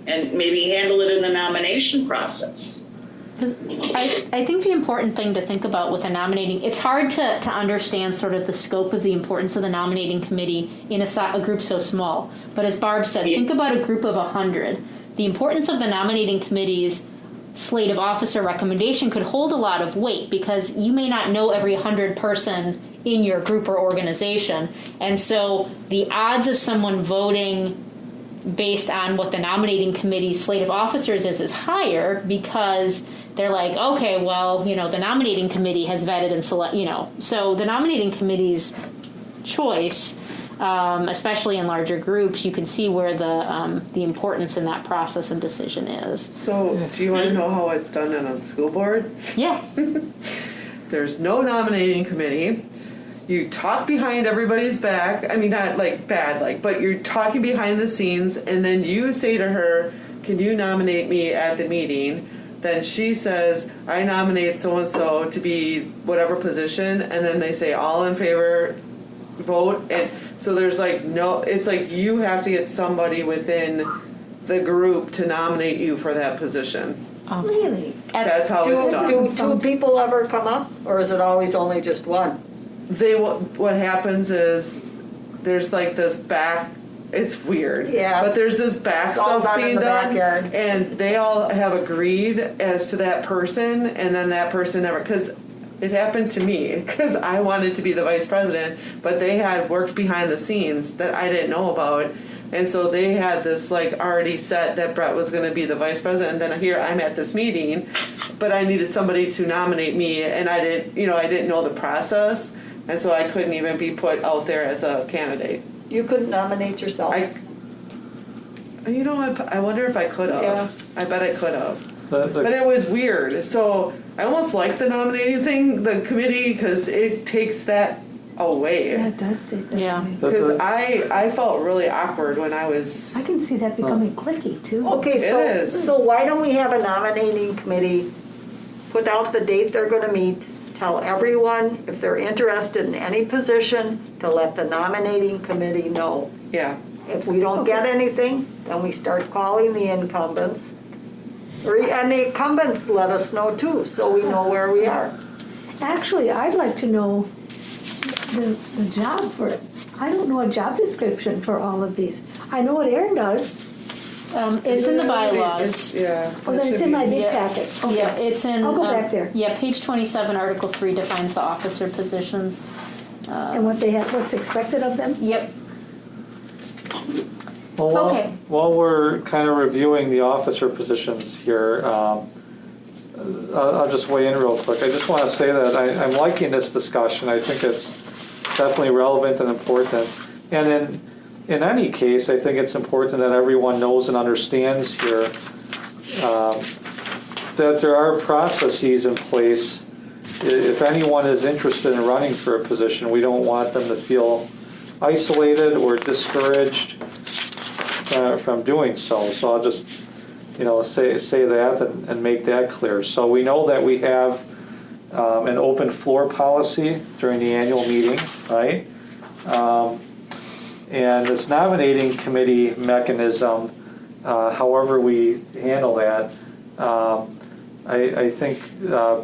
And maybe handle it in the nomination process. Because I think the important thing to think about with a nominating, it's hard to understand sort of the scope of the importance of the nominating committee in a group so small. But as Barb said, think about a group of 100. The importance of the nominating committee's slate of officer recommendation could hold a lot of weight because you may not know every 100 person in your group or organization. And so the odds of someone voting based on what the nominating committee's slate of officers is higher because they're like, okay, well, the nominating committee has vetted and select, so the nominating committee's choice, especially in larger groups, you can see where the importance in that process and decision is. So, do you want to know how it's done on a school board? Yeah. There's no nominating committee. You talk behind everybody's back. I mean, not like bad, but you're talking behind the scenes, and then you say to her, can you nominate me at the meeting? Then she says, I nominate so-and-so to be whatever position, and then they say all in favor, vote. And so there's it's like you have to get somebody within the group to nominate you for that position. Really? That's how it's done. Do 2 people ever come up, or is it always only just one? What happens is there's this back, it's weird. Yeah. But there's this back It's all stuff done in being the done. backyard. And they all have agreed as to that person, and then that person never, because it happened to me, because I wanted to be the vice president, but they had worked behind the scenes that I didn't know about. And so they had this already set that Brett was going to be the vice president, and then here I'm at this meeting, but I needed somebody to nominate me, and I didn't know the process. And so I couldn't even be put out there as a candidate. You couldn't nominate yourself? I wonder if I could have. Yeah. I bet I could have. The- But it was weird. So I almost like the nominating thing, the committee, because it takes that away. Yeah, it does take that. Yeah. away. Because I felt really awkward when I was... I can see that becoming cliquey too. Okay, It is. so why don't we have a nominating committee, put out the date they're going to meet, tell everyone if they're interested in any position to let the nominating committee know. Yeah. If we don't get anything, then we start calling the incumbents. And the incumbents let us know too, so we know where we are. Actually, I'd like to know the job for it. I don't know a job description for all of these. I know what Aaron does. It's in the bylaws. Yeah. Oh, then it's in my big Yeah. packet. Okay. Yeah, it's in. I'll go back there. Yeah, page 27, Article 3 defines the officer positions. And what they have, what's expected of them? Yep. Well, Okay. while we're kind of reviewing the officer positions here, I'll just weigh in real quick. I just want to say that I'm liking this discussion. I think it's definitely relevant and important. And in any case, I think it's important that everyone knows and understands here that there are processes in place. If anyone is interested in running for a position, we don't want them to feel isolated or discouraged from doing so. So I'll just, say that and make that clear. So we know that we have an open floor policy during the annual meeting, right? And this nominating committee mechanism, however we handle that, I think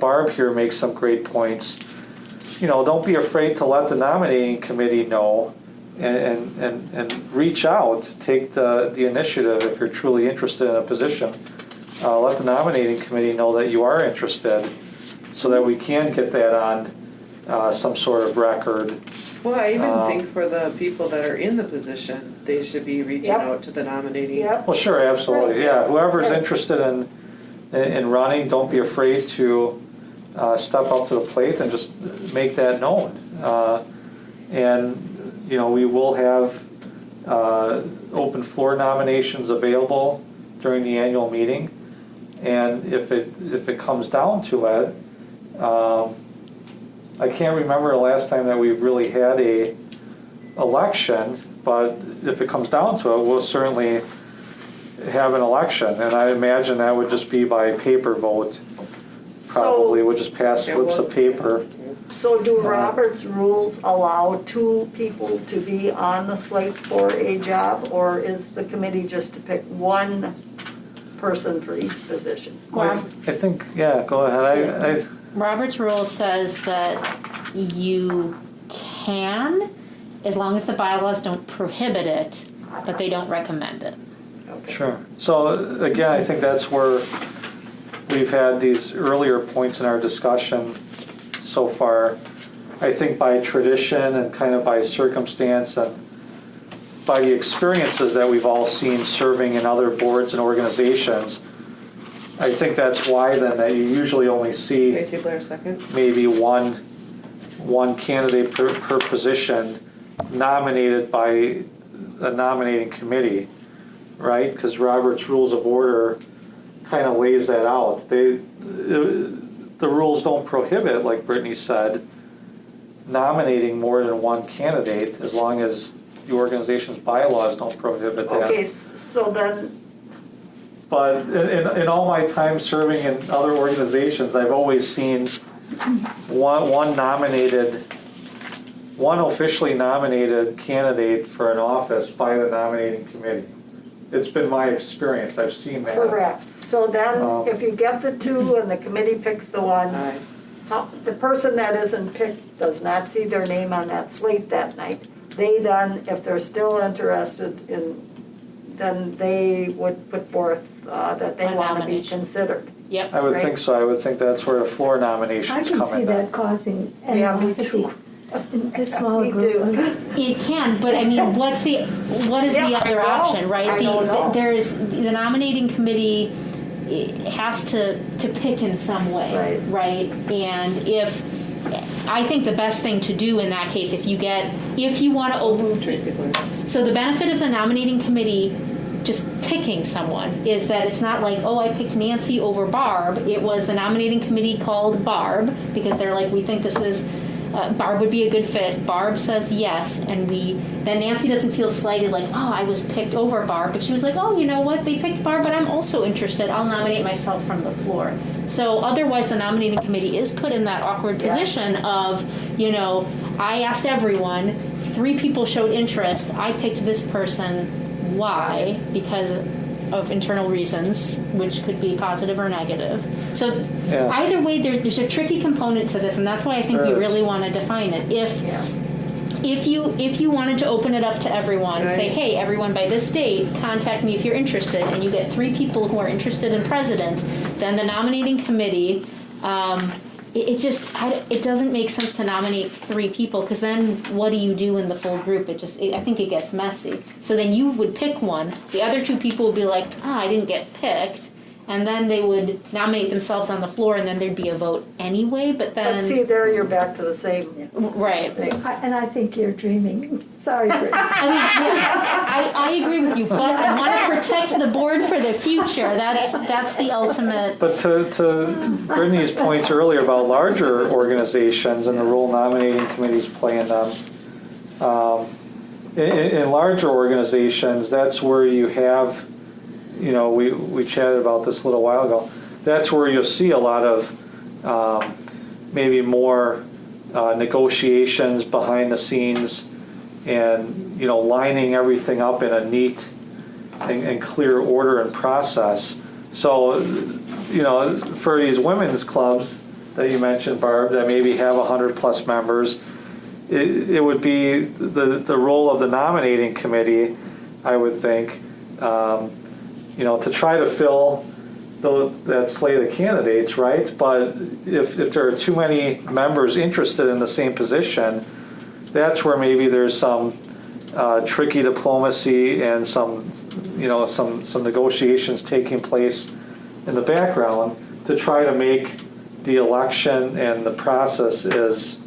Barb here makes some great points. Don't be afraid to let the nominating committee know and reach out, take the initiative if you're truly interested in a position. Let the nominating committee know that you are interested so that we can get that on some sort of record. Well, I even think for the people that are in the position, they should be reaching out to the nominating. Yep. Well, sure, absolutely, yeah. Whoever's interested in running, don't be afraid to step up to the plate and just make that known. And we will have open floor nominations available during the annual meeting. And if it comes down to it, I can't remember the last time that we've really had a election, but if it comes down to it, we'll certainly have an election. And I imagine that would just be by paper vote. Probably we'll just pass slips of paper. So do Robert's rules allow two people to be on the slate for a job, or is the committee just to pick one person for each position? I think, yeah, go ahead. Robert's rule says that you can, as long as the bylaws don't prohibit it, but they don't recommend it. Okay. Sure. So again, I think that's where we've had these earlier points in our discussion so far. I think by tradition and kind of by circumstance and by the experiences that we've all seen serving in other boards and organizations, I think that's why then that you usually only see Tracy Blair, second. maybe one candidate per position nominated by a nominating committee, right? Because Robert's Rules of Order kind of lays that out. The rules don't prohibit, like Brittany said, nominating more than one candidate as long as the organization's bylaws don't prohibit that. Okay, so then, But in all my time serving in other organizations, I've always seen one officially nominated candidate for an office by the nominating committee. It's been my experience. I've seen that. correct. So then, if you get the two and the committee picks the one, Aye. the person that isn't picked does not see their name on that slate that night. They then, if they're still interested then they would put forth that they A want to be nomination. considered. Yep. I would Right. think so. I would think that's where the floor I nominations can come see in. that causing Yeah, me animosity too. in this small Me group. too. It can, but I mean, what is Yeah, the I other know. option, right? I don't know. There's the nominating committee has to pick in some way, right? And I think the best thing to do in that case, if you want to open, Tracy Blair. so the benefit of the nominating committee just picking someone is that it's not like, oh, I picked Nancy over Barb. It was the nominating committee called Barb because they're like, we think this is Barb would be a good fit. Barb says yes, and then Nancy doesn't feel slighted like, oh, I was picked over Barb, but she was like, oh, you know what, they picked Barb, but I'm also interested. I'll nominate myself from the floor. So otherwise, the nominating committee is put in that awkward position of, I asked everyone, 3 people showed interest. I picked this person. Why? Because of internal reasons, which could be positive or negative. So either way, there's a tricky component to this, and that's why I think you really want to define it. If you wanted to open it up to everyone, say, hey, everyone, by this date, contact me if you're interested, and you get 3 people who are interested in president, then the nominating committee it doesn't make sense to nominate 3 people, because then what do you do in the full group? I think it gets messy. So then you would pick one, the other 2 people would be like, I didn't get picked, and then they would nominate themselves on the floor, and then there'd be a vote anyway, but then... But see, there you're back to the same Right. thing. And I think you're dreaming. Sorry, Brittany. I mean, yes, I agree with you, but I want to protect the board for the future. That's the ultimate... But to Brittany's points earlier about larger organizations and the role nominating committees play in them, in larger organizations, that's where you have, we chatted about this a little while ago, that's where you'll see a lot of maybe more negotiations behind the scenes and, lining everything up in a neat and clear order and process. So, for these women's clubs that you mentioned, Barb, that maybe have 100+ members, it would be the role of the nominating committee, I would think, to try to fill that slate of candidates, right? But if there are too many members interested in the same position, that's where maybe there's some tricky diplomacy and some negotiations taking place in the background to try to make the election and the process as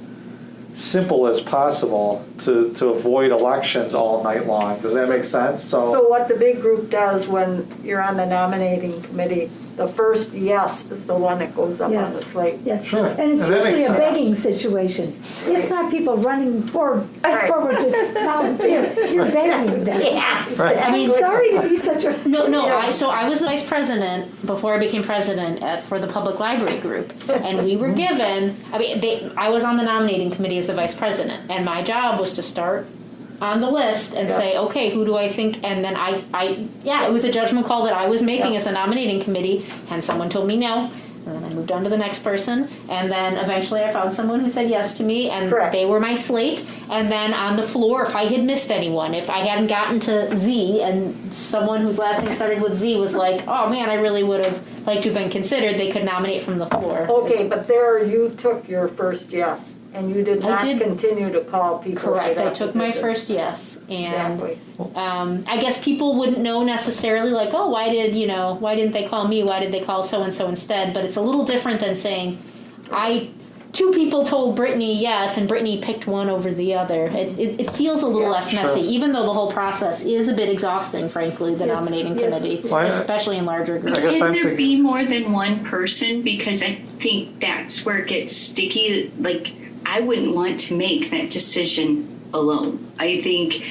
simple as possible to avoid elections all night long. Does that make sense? So what the big group does when you're on the nominating committee, the first yes is the one that goes up on the slate. Yeah. Sure. And it's That usually makes a sense. begging situation. It's not people running forward to volunteer. You're begging them. Yeah. Right. I mean, Sorry to be such a... No. I was the vice president before I became president for the public library group, and we were given. I was on the nominating committee as the vice president, and my job was to start on the list and say, okay, who do I think? And then it was a judgment call that I was making as the nominating committee, and someone told me no. And then I moved on to the next person, and then eventually I found someone who said yes to me, and they were my slate. And then on the floor, if I had missed anyone, if I hadn't gotten to Z, and someone whose last name started with Z was like, oh man, I really would have liked to have been considered, they could nominate from the floor. Okay, but there you took your first yes, and you did not continue to call people. Correct. For that I took position. my first yes, and Exactly. I guess people wouldn't know necessarily, like, oh, why didn't they call me? Why did they call so and so instead? But it's a little different than saying, 2 people told Brittany yes, and Brittany picked one over the other. It feels a little less messy, even though the whole process is a bit exhausting, frankly, the nominating committee, especially in larger groups. Can there be more than one person? Because I think that's where it gets sticky. Like, I wouldn't want to make that decision alone. I think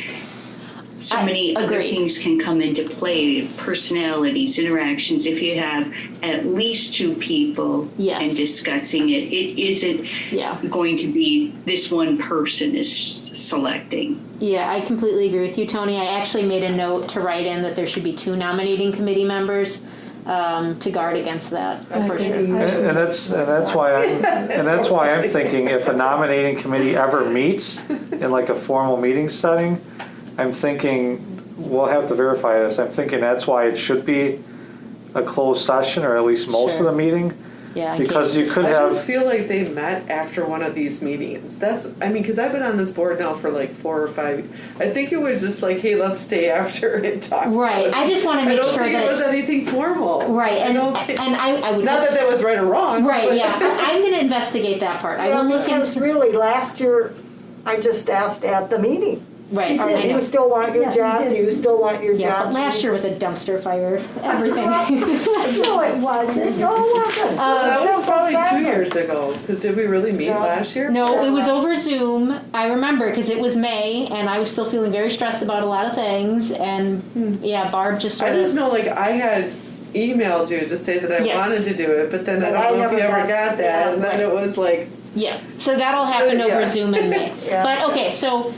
so many other things can come into play, personalities, interactions. If you have at least 2 people and discussing it, it isn't going to be this one person is selecting. Yeah, I completely agree with you, Tony. I actually made a note to write in that there should be 2 nominating committee members to guard against that, for sure. And that's why I'm thinking if a nominating committee ever meets in like a formal meeting setting, I'm thinking we'll have to verify this. I'm thinking that's why it should be a closed session, or at least most of the meeting. Yeah, because you could I have. just feel like they met after one of these meetings. Because I've been on this board now for like 4 or 5. I think it was just like, hey, let's stay after and talk. Right. I just want to make sure that it was anything formal. Right. And I would not that was right or wrong. Right. Yeah. I'm going to investigate that part. I will look into. Really, last year I just asked at the meeting. Right. Do you still want your job? Do you still want your job? But last year was a dumpster fire. Everything. No, it wasn't. No, it wasn't. That was probably 2 years ago. Because did we really meet last year? No, it was over Zoom. I remember because it was May, and I was still feeling very stressed about a lot of things. And Barb just I just know, like, I had emailed you to say that I wanted to do it, but then I don't know if you ever got that. And then it was like... Yeah, so that all happened over Zoom in May. But okay, so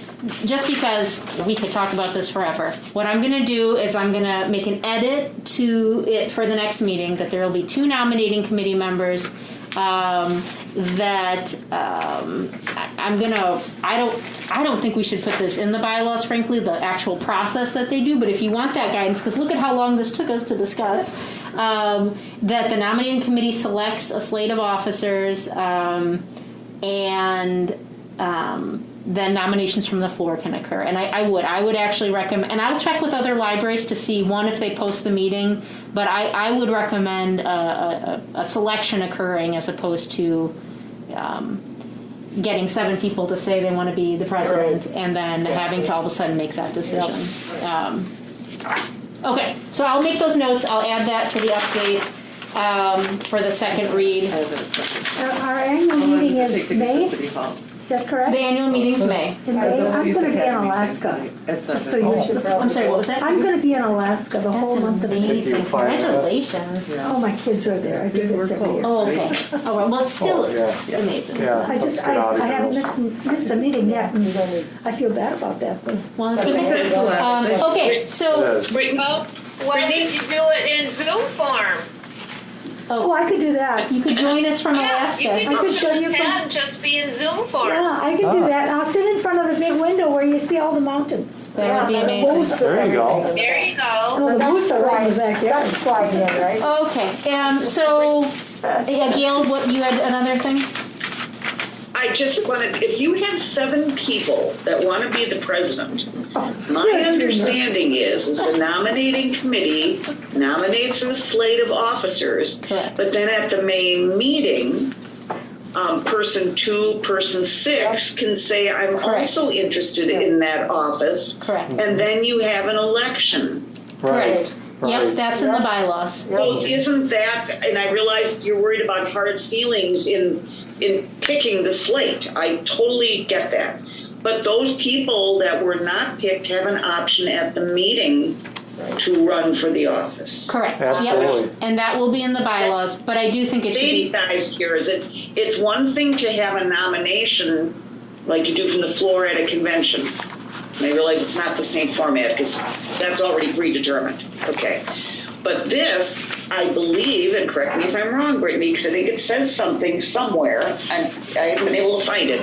just because we could talk about this forever, what I'm going to do is I'm going to make an edit to it for the next meeting, that there will be 2 nominating committee members. I don't think we should put this in the bylaws, frankly, the actual process that they do, but if you want that guidance, because look at how long this took us to discuss, that the nominating committee selects a slate of officers, and then nominations from the floor can occur. And I would actually recommend, and I'll check with other libraries to see, one, if they post the meeting, but I would recommend a selection occurring as opposed to getting 7 people to say they want to be the president and then having to all of a sudden make that decision. Okay, so I'll make those notes. I'll add that to the update for the second read. Our annual meeting is May, City Hall. is that correct? The annual meeting's May. In May, I'm Police going to be in Academy Alaska. thing tonight at So you should probably. I'm sorry, what was that? I'm going to be in Alaska the whole That's month of May. amazing. Take you 5 minutes. Congratulations. Oh, my kids are there. I do this every year. Oh, okay. Oh, well, it's still yeah. amazing. Yeah, I just, let's get out of I here. haven't missed a meeting yet, and I feel bad about that, but. Well, it's okay. Okay, It so, is. Well, why did you do it in Zoom form? Oh, I could do that. you could join us from Yeah, Alaska. you I could show you from. can just be in Zoom form. Yeah, I can do that. I'll sit in front of the big window where you see all the mountains. That would be amazing. There you go. There you go. Oh, the moose are right in the backyard. That's flying in, right? Okay, so, Gail, what, you had another thing? I just wanted, if you have 7 people that want to be the president, my understanding is the nominating committee nominates a slate of officers, Correct. but then at the May meeting, person 2, person 6 can say, I'm also interested in that office. Correct. And then you have an election. Correct. Right. Yep, that's in the bylaws. Well, isn't that, and I realize you're worried about hard feelings in picking the slate. I totally get that. But those people that were not picked have an option at the meeting to run for the office. Correct. Absolutely. Yep. And that will be in the bylaws, but I do think it should Lady be. guys here is it's one thing to have a nomination like you do from the floor at a convention. And I realize it's not the same format because that's already predetermined. Okay. But this, I believe, and correct me if I'm wrong, Brittany, because I think it says something somewhere, and I haven't been able to find it,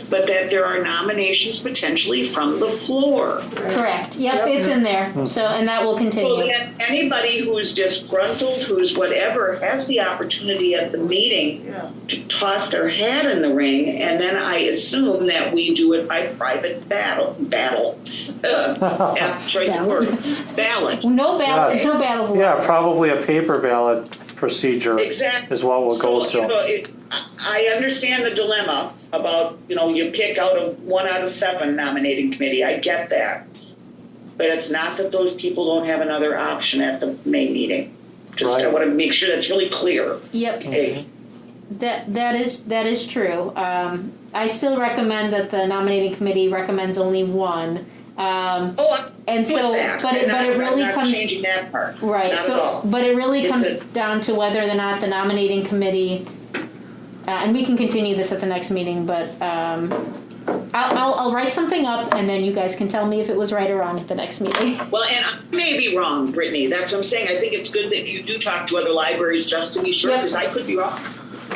but that there are nominations potentially from the floor. Correct. Yep, it's in there. So, and that will So continue. then anybody who's disgruntled, who's whatever, has the opportunity at the meeting to toss their hat in the ring, and then I assume that we do it by private choice of word, ballot. No ballot, Yes. no battles allowed. Yeah, probably a paper ballot procedure Exactly. is what we'll go So, to. I understand the dilemma about, you pick out of 1 out of 7 nominating committee. I get that. But it's not that those people don't have another option at the May meeting. Just I Right. want to make sure that's really clear. Yep. Okay. That is true. I still recommend that the nominating committee recommends only one. I'm And with so, that. but it I'm really not comes changing that part. right. Not So, at all. but it really It's comes a- down to whether or not the nominating committee, and we can continue this at the next meeting. But I'll write something up, and then you guys can tell me if it was right or wrong at the next meeting. Well, and I may be wrong, Brittany. That's what I'm saying. I think it's good that you do talk to other libraries just to be sure, Yep. because I could be wrong.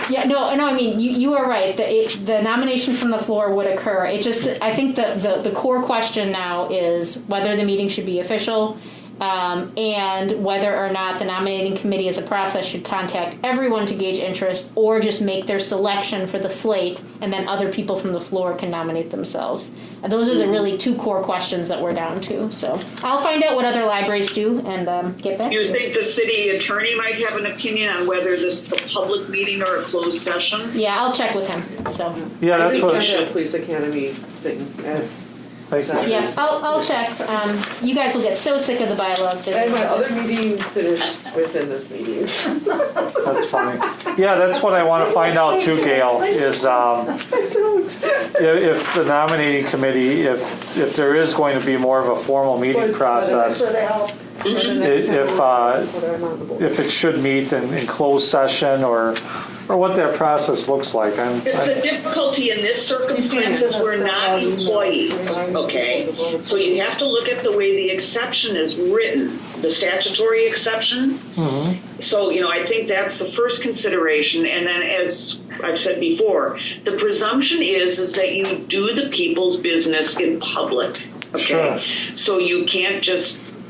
Yeah, no. I mean, you are right. The nomination from the floor would occur. It just, I think the core question now is whether the meeting should be official, and whether or not the nominating committee as a process should contact everyone to gauge interest, or just make their selection for the slate, and then other people from the floor can nominate themselves. And those are the really 2 core questions that we're down to. So I'll find out what other libraries do and get back to You you. think the city attorney might have an opinion on whether this is a public meeting or a closed session? Yeah, I'll check with him. So Yeah, that's At what. least the Police Academy thing. Thank you. yeah, I'll check. You guys will get so sick of the bylaws. And my other meeting finished within this meeting. That's funny. Yeah, that's what I want to find out too, Gail, is if the nominating committee, if there is going to be more of a formal meeting process, if it should meet in closed session or or what that process looks like. It's the difficulty in this circumstances, we're not employees, okay? So you have to look at the way the exception is written, the statutory exception. So, I think that's the first consideration. And then, as I've said before, the presumption is that you do the people's business in public, okay? Sure. So you can't just,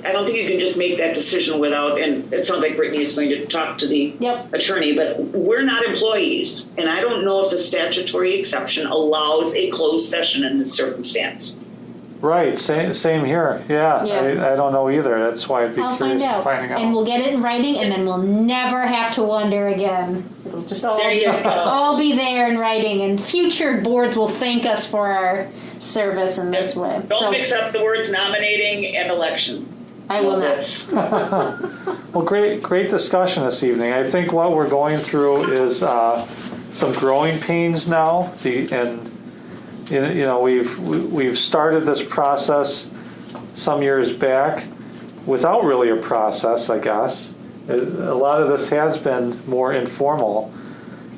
I don't think you can just make that decision without, and it sounds like Brittany is going to talk to the attorney, but we're not employees. And I don't know if the statutory exception allows a closed session in this circumstance. Right, same here. Yeah. I don't know either. That's why I'd be I'll curious find out. finding out. And we'll get it in writing, and then we'll never have to wonder again. It'll just There you go. all be there in writing, and future boards will thank us for our service in this way. Don't mix up the words nominating and election. I will not. Well, great discussion this evening. I think what we're going through is some growing pains now, we've started this process some years back without really a process, I guess. A lot of this has been more informal,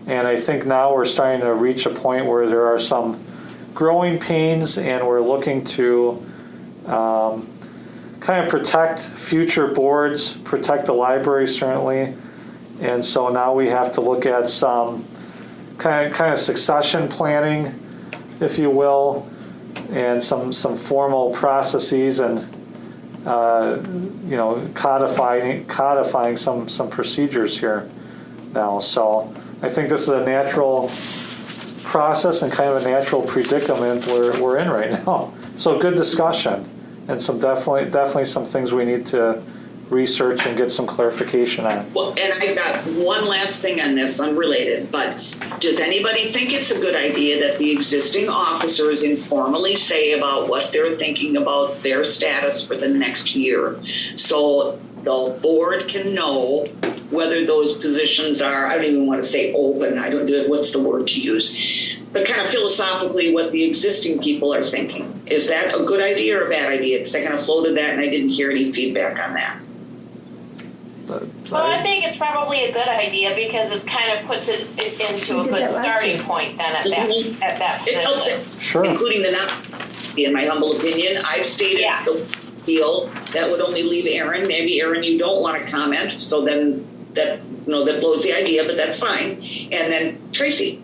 and I think now we're starting to reach a point where there are some growing pains, and we're looking to kind of protect future boards, protect the library certainly, and so now we have to look at some kind of succession planning, if you will, and some formal processes and codifying some procedures here now. So I think this is a natural process and kind of a natural predicament we're in right now. So good discussion, and some definitely some things we need to research and get some clarification on. Well, and I've got one last thing on this, unrelated, but does anybody think it's a good idea that the existing officers informally say about what they're thinking about their status for the next year, so the board can know whether those positions are, I don't even want to say open, I don't do it, what's the word to use, but kind of philosophically what the existing people are thinking. Is that a good idea or a bad idea? Because I kind of floated that and I didn't hear any feedback on that. Well, I think it's probably a good idea because it kind of puts it into a good starting point then at that It helps position. it, Sure. including the not, in my humble opinion. I've stated the deal. That would only leave Aaron. Maybe, Aaron, you don't want to comment, so then that blows the idea, but that's fine. And then Tracy.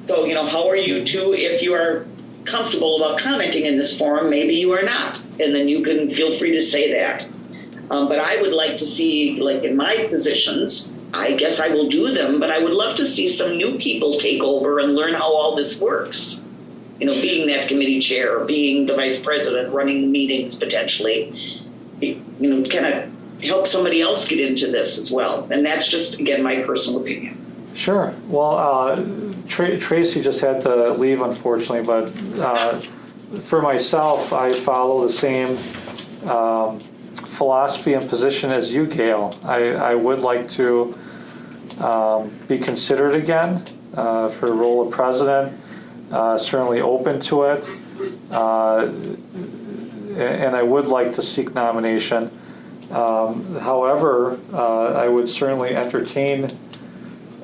So, how are you two, if you are comfortable about commenting in this forum, maybe you are not. And then you can feel free to say that. But I would like to see, like in my positions, I guess I will do them, but I would love to see some new people take over and learn how all this works. Being that committee chair, being the vice president, running the meetings potentially, kind of help somebody else get into this as well. And that's just, again, my personal opinion. Sure. Well, Tracy just had to leave, unfortunately, but for myself, I follow the same philosophy and position as you, Gail. I would like to be considered again for the role of president, certainly open to it, and I would like to seek nomination. However, I would certainly entertain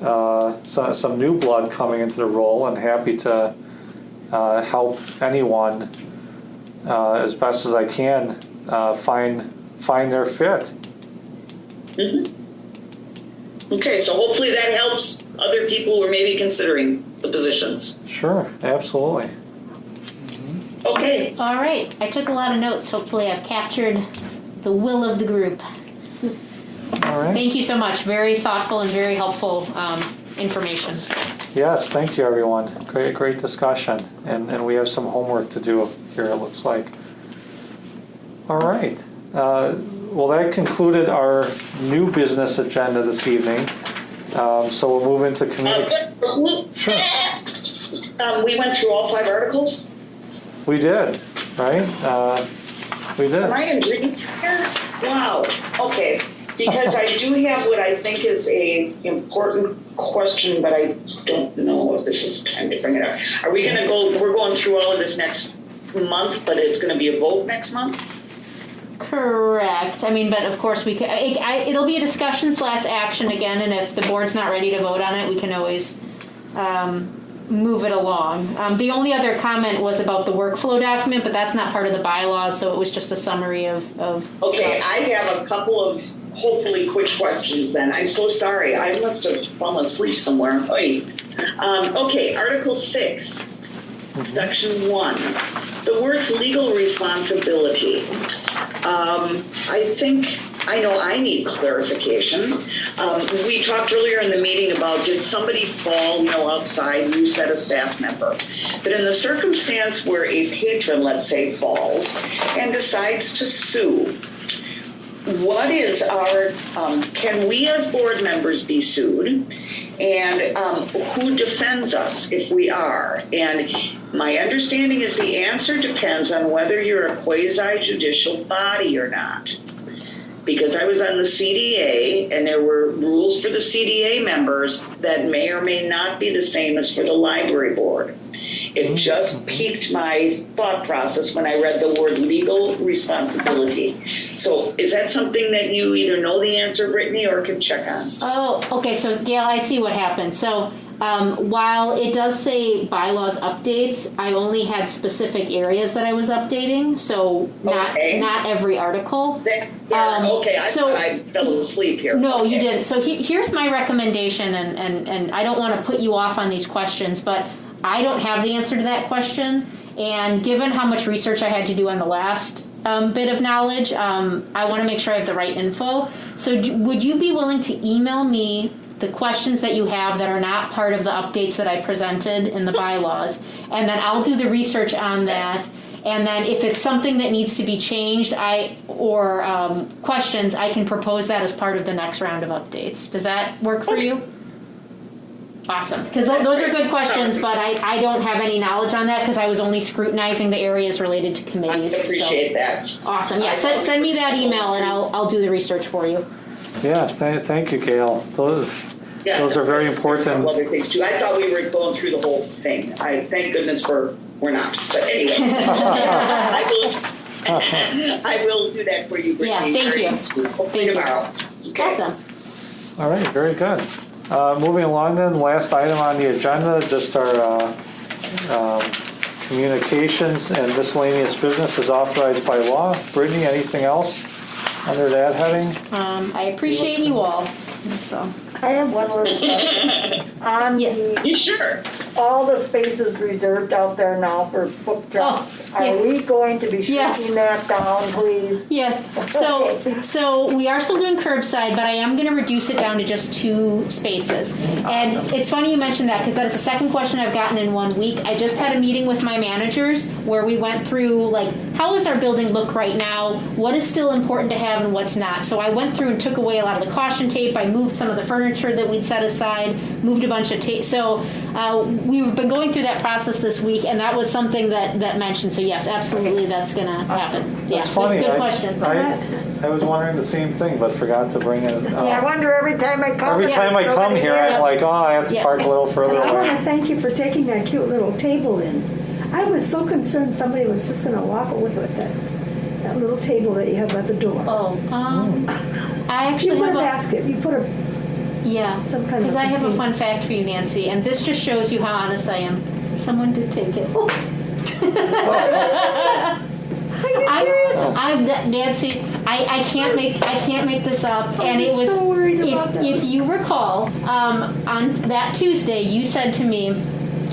some new blood coming into the role, and happy to help anyone as best as I can find their fit. Mm-hmm. Okay, so hopefully that helps other people who are maybe considering the positions. Sure, absolutely. Okay. All right. I took a lot of notes. Hopefully I've captured the will of the group. All right. Thank you so much. Very thoughtful and very helpful information. Yes, thank you, everyone. Great discussion. And we have some homework to do here, it looks like. All right. Well, that concluded our new business agenda this evening. So we'll move into community. Sure. We went through all 5 articles. We did, right? We did. Am I in green here? Wow. Okay. Because I do have what I think is a important question, but I don't know if this is time to bring it up. Are we going to go? We're going through all of this next month, but it's going to be a vote next month. Correct. I mean, but of course we could. It'll be a discussion / action again, and if the board's not ready to vote on it, we can always move it along. The only other comment was about the workflow document, but that's not part of the bylaws, so it was just a summary of Okay, stuff. I have a couple of hopefully quick questions then. I'm so sorry. I must have fallen asleep somewhere. Oy. Okay, Article 6, Section 1. The words legal responsibility. I know I need clarification. We talked earlier in the meeting about did somebody fall, outside, you said a staff member. But in the circumstance where a patron, let's say, falls and decides to sue, what is our, can we as board members be sued? And who defends us if we are? And my understanding is the answer depends on whether you're a quasi-judicial body or not. Because I was on the CDA, and there were rules for the CDA members that may or may not be the same as for the library board. It just piqued my thought process when I read the word legal responsibility. So is that something that you either know the answer, Brittany, or can check on? Oh, okay. So, Gail, I see what happened. So while it does say bylaws updates, I only had specific areas that I was updating. So not every article. Okay, I thought I fell asleep here. No, okay. You didn't. So here's my recommendation, and I don't want to put you off on these questions, but I don't have the answer to that question. And given how much research I had to do on the last bit of knowledge, I want to make sure I have the right info. So would you be willing to email me the questions that you have that are not part of the updates that I presented in the bylaws, and then I'll do the research on that. And then if it's something that needs to be changed, or questions, I can propose that as part of the next round of updates. Does that work for you? Awesome. Because those are good questions, but I don't have any knowledge on that because I was only scrutinizing the areas related to committees. I appreciate that. Awesome. Yeah, send me that email and I'll do the research for you. Yeah, thank you, Gail. Those are very important. Other things too. I thought we were going through the whole thing. Thank goodness we're not. But anyway, I will do that for you, Brittany. Yeah, thank you. Hopefully tomorrow. Okay. Awesome. All right, very good. Moving along then, last item on the agenda, just our communications and miscellaneous business is authorized by law. Brittany, anything else under that heading? I appreciate you all. That's all. I have one little question. On You sure? all the spaces reserved out there now for book drops, yeah. are we going to be Yes. shrinking that down, please? Yes. So we are still doing curbside, but I am going to reduce it down to just 2 spaces. And it's funny you mentioned that because that is the second question I've gotten in 1 week. I just had a meeting with my managers where we went through, how does our building look right now? What is still important to have and what's not? So I went through and took away a lot of the caution tape. I moved some of the furniture that we'd set aside, moved a bunch of tape. So we've been going through that process this week, and that was something that mentioned. So yes, absolutely, that's going to happen. Yeah, That's funny. Good question. I was wondering the same thing, but forgot to bring it. I wonder every time I come. Every time I come here, I'm like, I have to park a little further I want away. to thank you for taking that cute little table in. I was so concerned somebody was just going to walk away with that little table that you have at the door. I actually You put have a basket. You put a some kind of. Because I have a container. fun fact for you, Nancy, and this just shows you how honest I am. Someone did take it. I'm Nancy. I can't make this up. And it was so worried about that. if you recall, on that Tuesday, you said to me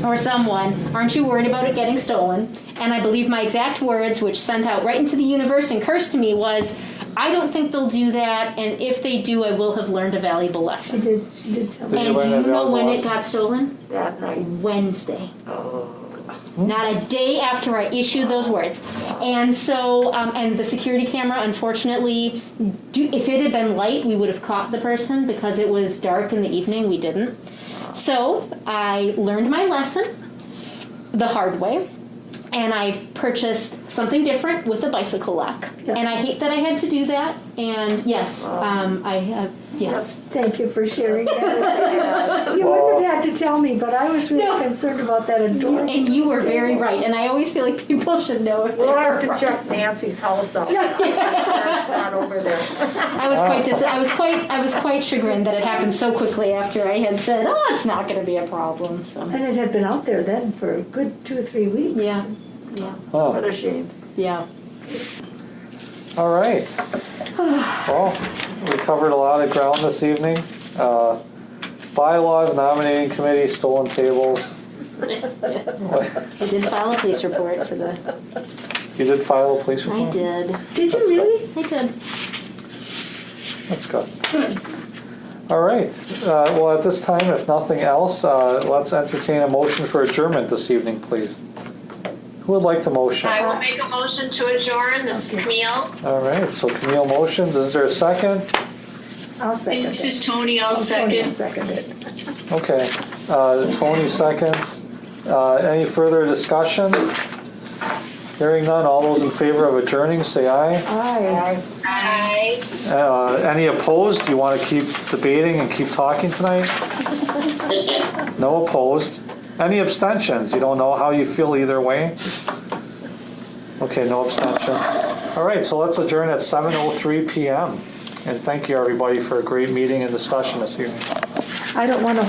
or someone, "Aren't you worried about it getting stolen?" And I believe my exact words, which sent out right into the universe and cursed me, was, "I don't think they'll do that, and if they do, I will have learned a valuable lesson." She did tell me. And do you know when it got stolen? That night. Wednesday. Not a day after I issued those words. And so, and the security camera, unfortunately, if it had been light, we would have caught the person. Because it was dark in the evening, we didn't. So I learned my lesson the hard way. And I purchased something different with a bicycle lock. Yeah. And I hate that I had to do that. And yes, I have Yes. Thank you for sharing that. You wouldn't have had to tell me, but I was really concerned about that door. And you were very right, and I always feel like people should know if they We'll were have to right. check Nancy's house out. It's not over there. I was quite chagrined that it happened so quickly after I had said, "Oh, it's not going to be a problem." So. And it had been out there then for a good 2 or 3 weeks. Yeah. What a shame. Yeah. All right. Well, we covered a lot of ground this evening. Bylaws, nominating committee, stolen tables. I did file a police report for the. You did file a police I report? did. Did you really? I did. That's good. All right. Well, at this time, if nothing else, let's entertain a motion for adjournment this evening, please. Who would like to motion? I will make a motion to adjourn. This is Camille. All right, so Camille motions. Is there a second? I'll second This it. is Tony, I'll Tony will second. second it. Okay. Tony seconds. Any further discussion? Hearing none, all those in favor of adjourning, say aye. Aye. Aye. Any opposed? Do you want to keep debating and keep talking tonight? No opposed. Any abstentions? You don't know how you feel either way? Okay, no abstention. All right, so let's adjourn at 7:03 p.m. And thank you, everybody, for a great meeting and discussion this evening. I don't want to